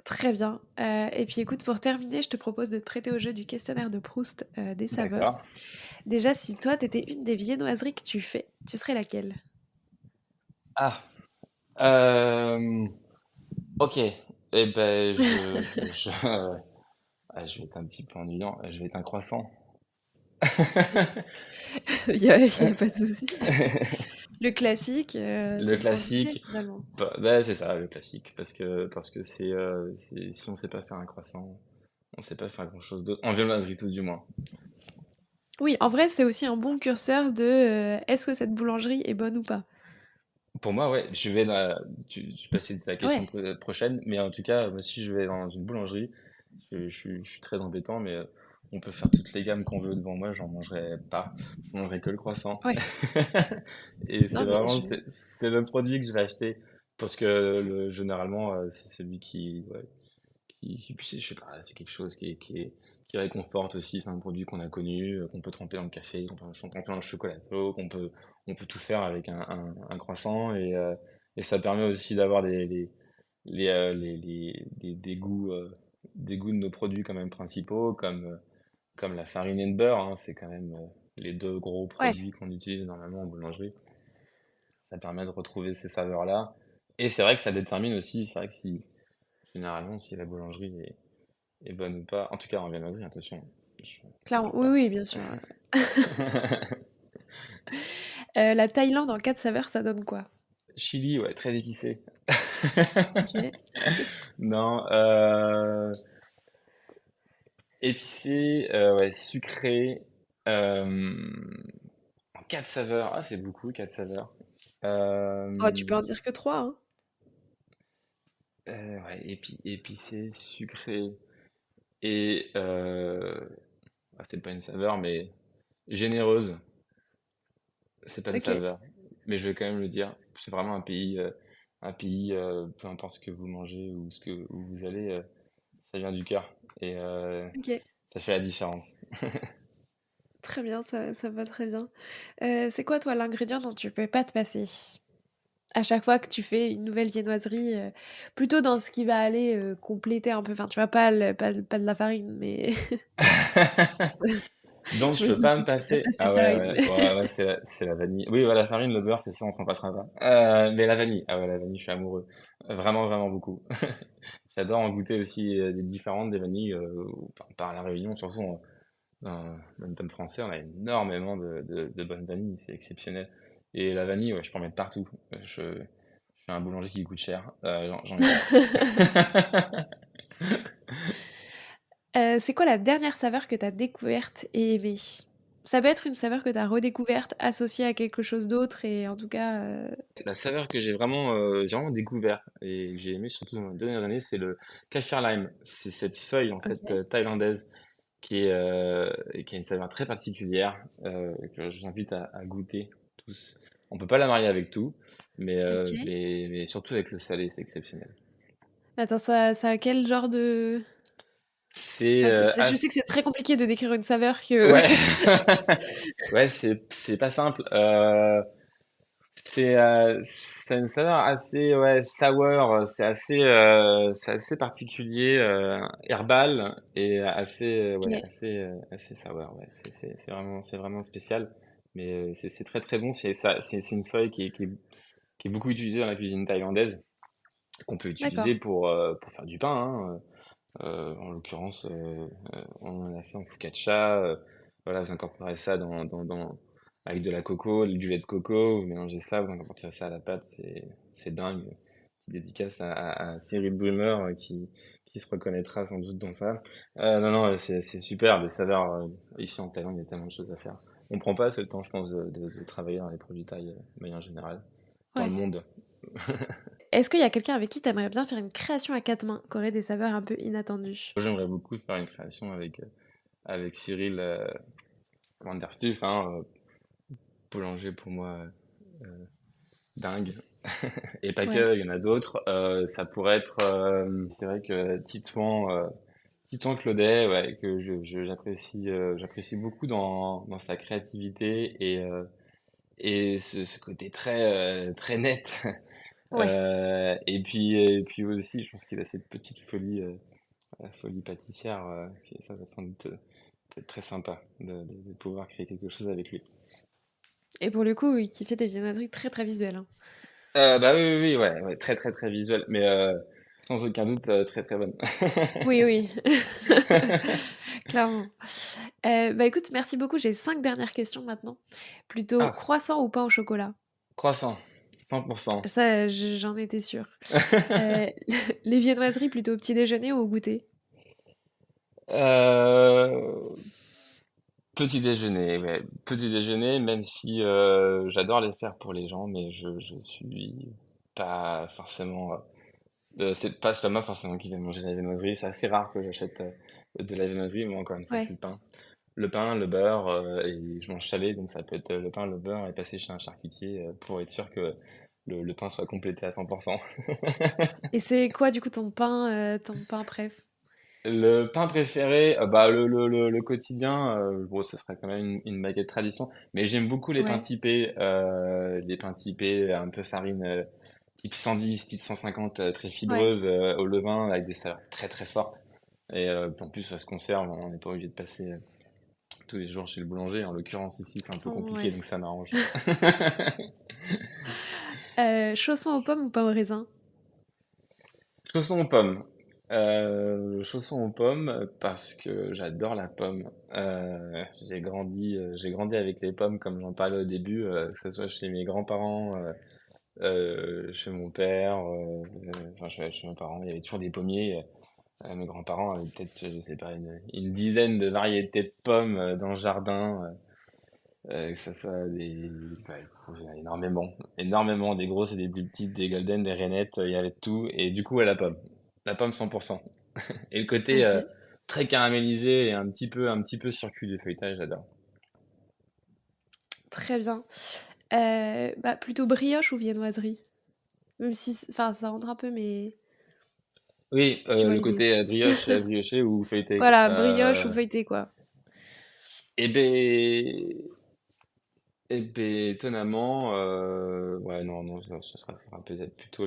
[SPEAKER 1] Très bien. Et puis écoute, pour terminer, je te propose de te prêter au jeu du questionnaire de Proust des saveurs.
[SPEAKER 2] D'accord.
[SPEAKER 1] Déjà, si toi, t'étais une des viennoiseries que tu fais, tu serais laquelle?
[SPEAKER 2] Ah, euh, ok. Eh ben, je vais être un petit peu ennuyant. Je vais être un croissant.
[SPEAKER 1] Il y a pas de souci. Le classique,
[SPEAKER 2] Le
[SPEAKER 1] sans trop hésiter
[SPEAKER 2] classique,
[SPEAKER 1] finalement.
[SPEAKER 2] bah, c'est ça, le classique, parce que si on sait pas faire un croissant, on sait pas faire grand-chose d'autre, en viennoiserie tout du moins.
[SPEAKER 1] Oui, en vrai, c'est aussi un bon curseur de est-ce que cette boulangerie est bonne ou pas?
[SPEAKER 2] Pour moi, ouais, je vais passer de ta question
[SPEAKER 1] Ouais,
[SPEAKER 2] prochaine, mais en tout cas, moi, si je vais dans une boulangerie, je suis très embêtant, mais on peut faire toutes les gammes qu'on veut devant moi, j'en mangerai pas, je mangerai que le croissant.
[SPEAKER 1] ouais.
[SPEAKER 2] Et c'est
[SPEAKER 1] Non, mais
[SPEAKER 2] vraiment,
[SPEAKER 1] je...
[SPEAKER 2] c'est le produit que je vais acheter, parce que généralement, c'est celui ouais, puis je sais pas, c'est quelque chose qui réconforte aussi, c'est un produit qu'on a connu, qu'on peut tremper dans le café, qu'on peut tremper dans le chocolat chaud, on peut tout faire avec un croissant, et ça permet aussi d'avoir des goûts de nos produits quand même principaux, comme la farine et le beurre, hein, c'est quand même les deux gros
[SPEAKER 1] Ouais,
[SPEAKER 2] produits qu'on utilise normalement en boulangerie. Ça permet de retrouver ces saveurs-là. Et c'est vrai que ça détermine aussi, c'est vrai que généralement, si la boulangerie est bonne ou pas. En tout cas, en viennoiserie, attention. Je
[SPEAKER 1] clairement.
[SPEAKER 2] parle
[SPEAKER 1] Oui,
[SPEAKER 2] pas.
[SPEAKER 1] oui, bien sûr. La Thaïlande en 4 saveurs, ça donne quoi?
[SPEAKER 2] Chili, ouais, très épicé.
[SPEAKER 1] Ok.
[SPEAKER 2] Non, épicé, ouais, sucré. En 4 saveurs. Ah, c'est beaucoup, 4 saveurs.
[SPEAKER 1] Oh, tu peux
[SPEAKER 2] Euh,
[SPEAKER 1] en dire que 3, hein.
[SPEAKER 2] ouais, épicé, sucré et c'est pas une saveur, mais généreuse. C'est pas une
[SPEAKER 1] Ok.
[SPEAKER 2] saveur, mais je vais quand même le dire. C'est vraiment un pays, peu importe ce que vous mangez ou où vous allez, ça vient du cœur et
[SPEAKER 1] Ok.
[SPEAKER 2] ça fait la différence.
[SPEAKER 1] Très bien, ça me va très bien. C'est quoi, toi, l'ingrédient dont tu peux pas te passer? À chaque fois que tu fais une nouvelle viennoiserie, plutôt dans ce qui va aller compléter un peu, enfin, tu vois, pas de la farine, mais
[SPEAKER 2] Donc
[SPEAKER 1] Je
[SPEAKER 2] je
[SPEAKER 1] me
[SPEAKER 2] peux
[SPEAKER 1] doute
[SPEAKER 2] pas
[SPEAKER 1] que
[SPEAKER 2] me
[SPEAKER 1] tu peux pas
[SPEAKER 2] passer.
[SPEAKER 1] passer
[SPEAKER 2] Ah
[SPEAKER 1] ta
[SPEAKER 2] ouais,
[SPEAKER 1] règle.
[SPEAKER 2] ouais, ouais, ouais, c'est la vanille. Oui, voilà, la farine, le beurre, c'est sûr, on s'en passera pas. Mais la vanille, ah ouais, la vanille, je suis amoureux. Vraiment, vraiment beaucoup. J'adore en goûter aussi des différentes des vanilles. Par la Réunion, surtout dans le thème français, on a énormément de bonnes vanilles, c'est exceptionnel. Et la vanille, ouais, je peux en mettre partout. Je suis un boulanger qui coûte cher, j'en mets partout.
[SPEAKER 1] C'est quoi la dernière saveur que tu as découverte et aimée? Ça peut être une saveur que tu as redécouverte, associée à quelque chose d'autre et en tout cas,
[SPEAKER 2] La saveur que j'ai vraiment découvert et que j'ai aimé surtout dans les dernières années, c'est le kaffir lime. C'est cette feuille en fait
[SPEAKER 1] OK,
[SPEAKER 2] thaïlandaise qui a une saveur très particulière que je vous invite à goûter tous. On peut pas la marier avec tout,
[SPEAKER 1] OK.
[SPEAKER 2] mais surtout avec le salé, c'est exceptionnel.
[SPEAKER 1] Attends, ça a quel genre de
[SPEAKER 2] C'est
[SPEAKER 1] ah, je sais que c'est très compliqué de décrire une saveur que
[SPEAKER 2] ouais ouais c'est pas simple. C'est une saveur assez ouais sour, c'est assez particulier, herbal et assez ouais
[SPEAKER 1] OK,
[SPEAKER 2] assez sour. Ouais, c'est vraiment spécial, mais c'est très très bon. C'est une feuille qui est beaucoup utilisée dans la cuisine thaïlandaise, qu'on peut utiliser
[SPEAKER 1] d'accord.
[SPEAKER 2] pour faire du pain. Hein. En l'occurrence, on en a fait en focaccia. Voilà, vous incorporez ça avec de la coco, du lait de coco, vous mélangez ça, vous incorporez ça à la pâte, c'est dingue. Petite dédicace à Cyril Brummer qui se reconnaîtra sans doute dans ça. Non, non, c'est super, des saveurs. Ici en Thaïlande, il y a tellement de choses à faire. On prend pas assez le temps, je pense, de travailler dans les produits thaï de manière générale, dans le
[SPEAKER 1] Ouais.
[SPEAKER 2] monde.
[SPEAKER 1] Est-ce qu'il y a quelqu'un avec qui tu aimerais bien faire une création à 4 mains, qui aurait des saveurs un peu inattendues?
[SPEAKER 2] J'aimerais beaucoup faire une création avec Cyril Van der Stuff, hein, boulanger pour moi dingue. Et pas
[SPEAKER 1] Ouais,
[SPEAKER 2] que, il y en a d'autres. Ça pourrait être, c'est vrai que Titouan Claudet, ouais, que j'apprécie beaucoup dans sa créativité et ce côté très net.
[SPEAKER 1] ouais.
[SPEAKER 2] Et puis aussi, je pense qu'il a cette petite folie, la folie pâtissière, ça va sans doute être très sympa de pouvoir créer quelque chose avec lui.
[SPEAKER 1] Et pour le coup, oui, qui fait des viennoiseries très, très visuelles, hein.
[SPEAKER 2] Bah oui, oui, oui, ouais, ouais, très très très visuel, mais sans aucun doute très très bonne.
[SPEAKER 1] Oui, oui, clairement. Bah, écoute, merci beaucoup. J'ai 5 dernières questions maintenant. Plutôt
[SPEAKER 2] Ah,
[SPEAKER 1] croissant ou pain au chocolat?
[SPEAKER 2] croissant, 100%.
[SPEAKER 1] Ça, j'en étais sûre. Heu, les viennoiseries plutôt au petit déjeuner ou au goûter?
[SPEAKER 2] Euh, Petit déjeuner, ouais, petit déjeuner, même si j'adore les faire pour les gens, mais je suis pas forcément, c'est pas moi forcément qui vais manger la viennoiserie. C'est assez rare que j'achète de la viennoiserie, mais encore une fois, c'est
[SPEAKER 1] Ouais.
[SPEAKER 2] le pain, le beurre, et je mange salé, donc ça peut être le pain, le beurre, et passer chez un charcutier pour être sûr que le pain soit complété à 100%.
[SPEAKER 1] Et c'est quoi du coup ton pain préf?
[SPEAKER 2] Le pain préféré, bah le quotidien, bon, ce serait quand même une baguette tradition, mais j'aime beaucoup
[SPEAKER 1] Ouais,
[SPEAKER 2] les pains typés, un peu farine, type 110, type 150, très
[SPEAKER 1] ouais.
[SPEAKER 2] fibreuse, au levain, avec des saveurs très très fortes. Et en plus, ça se conserve, on n'est pas obligé de passer tous les jours chez le boulanger. En l'occurrence, ici, c'est un peu
[SPEAKER 1] Clairement,
[SPEAKER 2] compliqué,
[SPEAKER 1] ouais.
[SPEAKER 2] donc ça m'arrange.
[SPEAKER 1] Chaussons aux pommes ou pain au raisin?
[SPEAKER 2] Chaussons aux pommes. Chaussons aux pommes parce que j'adore la pomme. J'ai grandi avec les pommes, comme j'en parlais au début, que ce soit chez mes grands-parents, chez mon père, enfin chez mes parents, il y avait toujours des pommiers. Mes grands-parents avaient peut-être, je sais pas, une dizaine de variétés de pommes dans le jardin. Que ça soit ouais, il y en a énormément, énormément, des grosses et des plus petites, des golden, des rainettes, il y avait de tout. Et du coup, ouais, la pomme 100%. Et le côté
[SPEAKER 1] OK,
[SPEAKER 2] très caramélisé et un petit peu circuit du feuilletage, j'adore.
[SPEAKER 1] très bien. Bah, plutôt brioche ou viennoiserie? Même si enfin, ça rentre un peu, mais
[SPEAKER 2] Oui,
[SPEAKER 1] tu vois
[SPEAKER 2] le
[SPEAKER 1] l'idée.
[SPEAKER 2] côté brioche, brioché ou feuilleté.
[SPEAKER 1] Voilà, brioche ou feuilleté, quoi.
[SPEAKER 2] Et ben, étonnamment, ouais, non, ce sera peut-être plutôt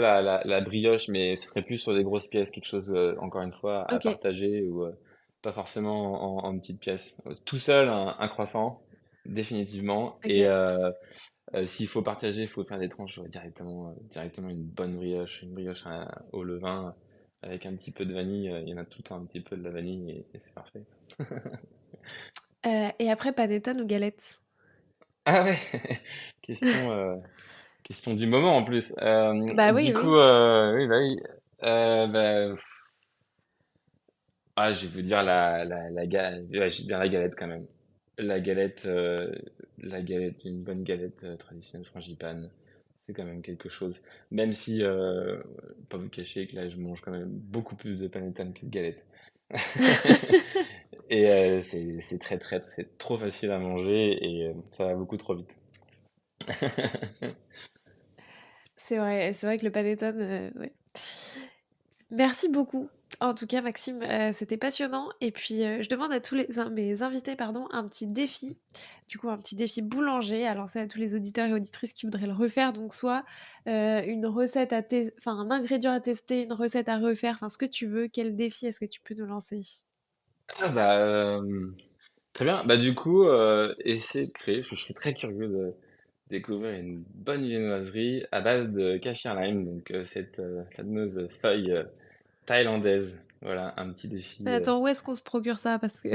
[SPEAKER 2] la brioche, mais ce serait plus sur des grosses pièces, quelque chose, encore une fois, à
[SPEAKER 1] OK.
[SPEAKER 2] partager ou. pas forcément en petites pièces. Tout seul, un croissant, définitivement. Et
[SPEAKER 1] Ok.
[SPEAKER 2] s'il faut partager, il faut faire des tranches, j'aurais directement une bonne brioche, une brioche au levain avec un petit peu de vanille. Il y en a tout le temps un petit peu de la vanille et c'est parfait.
[SPEAKER 1] Et après, panettone ou galette?
[SPEAKER 2] Ah ouais, question, question du moment en plus.
[SPEAKER 1] Bah oui,
[SPEAKER 2] Du coup,
[SPEAKER 1] oui.
[SPEAKER 2] oui, bah oui. Bah, ah, je vais vous dire ouais, je vais dire la galette quand même. La galette, euh, la galette, une bonne galette traditionnelle frangipane, c'est quand même quelque chose. Même si, pas vous cacher que là, je mange quand même beaucoup plus de panettone que de galette. Et c'est c'est trop facile à manger et ça va beaucoup trop vite.
[SPEAKER 1] C'est vrai que le panettone, ouais. Merci beaucoup. En tout cas, Maxime, c'était passionnant. Et puis, je demande à tous mes invités, pardon, un petit défi. Du coup, un petit défi boulanger à lancer à tous les auditeurs et auditrices qui voudraient le refaire. Donc, soit une recette enfin un ingrédient à tester, une recette à refaire, enfin ce que tu veux. Quel défi est-ce que tu peux nous lancer?
[SPEAKER 2] Ah bah, très bien. Bah du coup, essayer de créer, je serais très curieux de découvrir une bonne viennoiserie à base de kaffir lime, donc cette fameuse feuille thaïlandaise. Voilà, un petit défi.
[SPEAKER 1] Mais attends, où est-ce qu'on se procure ça? Parce que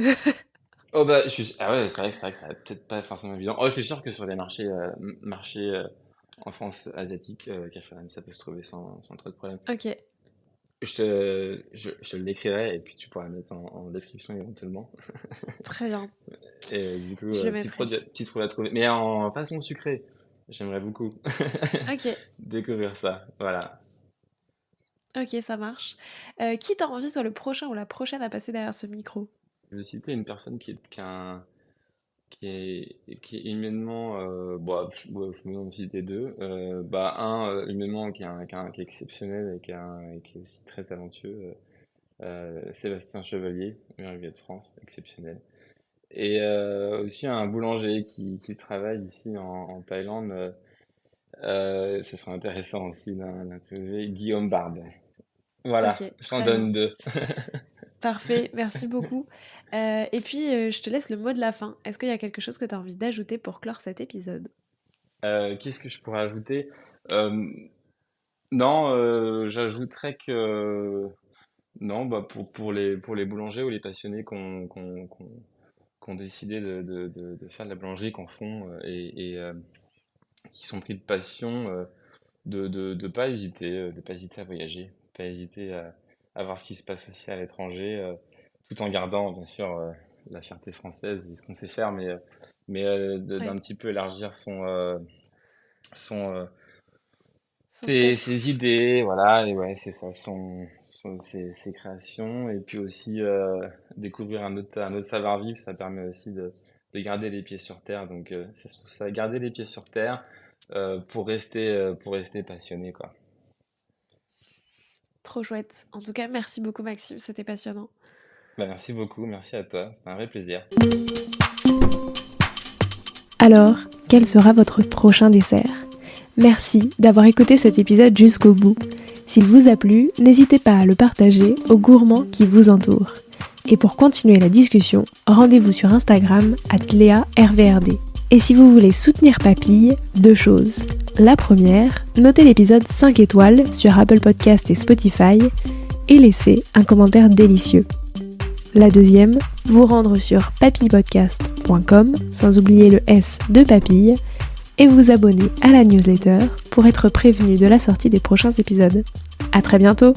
[SPEAKER 2] Oh bah, ah ouais, c'est vrai que ça va peut-être pas forcément évident. Oh, je suis sûr que sur les marchés en France asiatique, kaffir lime, ça peut se trouver sans trop de problème.
[SPEAKER 1] Ok,
[SPEAKER 2] Je te le décrirai et puis tu pourras le mettre en description éventuellement.
[SPEAKER 1] très bien.
[SPEAKER 2] Et du coup,
[SPEAKER 1] Je le mettrai.
[SPEAKER 2] petit produit à trouver. Mais en façon sucrée, j'aimerais beaucoup
[SPEAKER 1] Ok,
[SPEAKER 2] découvrir ça. Voilà.
[SPEAKER 1] ok, ça marche. Qui t'a envie, soit le prochain ou la prochaine à passer derrière ce micro?
[SPEAKER 2] Je vais citer une personne qui est humainement, bah, je peux en citer deux. Bah, humainement, qui est exceptionnel et qui est aussi très talentueux. Sébastien Chevalier, meilleur ailier de France, exceptionnel. Et aussi un boulanger qui travaille ici en Thaïlande. Ce serait intéressant aussi d'interviewer Guillaume Barbe.
[SPEAKER 1] Ok,
[SPEAKER 2] Voilà, j'en
[SPEAKER 1] très bien.
[SPEAKER 2] donne deux.
[SPEAKER 1] Parfait, merci beaucoup. Et puis, je te laisse le mot de la fin. Est-ce qu'il y a quelque chose que tu as envie d'ajouter pour clore cet épisode?
[SPEAKER 2] Qu'est-ce que je pourrais ajouter? Euh, non, j'ajouterais que non, bah pour les boulangers ou les passionnés qui ont décidé de faire de la boulangerie, qu'en font et qui sont pris de passion, de pas hésiter à voyager, pas hésiter à voir ce qui se passe aussi à l'étranger, tout en gardant bien sûr la fierté française et ce qu'on sait faire,
[SPEAKER 1] Ouais,
[SPEAKER 2] d'un petit peu élargir son
[SPEAKER 1] son spectre.
[SPEAKER 2] ses idées, voilà, et ouais, c'est ça, ses créations, et puis aussi découvrir un autre savoir-vivre, ça permet aussi de garder les pieds sur terre, donc c'est surtout ça, garder les pieds sur terre pour rester passionné, quoi.
[SPEAKER 1] Trop chouette. En tout cas, merci beaucoup, Maxime, c'était passionnant.
[SPEAKER 2] Bah, merci beaucoup, merci à toi, c'était un vrai plaisir.
[SPEAKER 1] Alors, quel sera votre prochain dessert? Merci d'avoir écouté cet épisode jusqu'au bout. S'il vous a plu, n'hésitez pas à le partager aux gourmands qui vous entourent. Et pour continuer la discussion, rendez-vous sur Instagram @learvrd. Et si vous voulez soutenir Papille, deux choses. La première, notez l'épisode 5 étoiles sur Apple Podcast et Spotify et laissez un commentaire délicieux. La deuxième, vous rendre sur papillepodcast.com, sans oublier le S de Papille, et vous abonner à la newsletter pour être prévenu de la sortie des prochains épisodes. À très bientôt!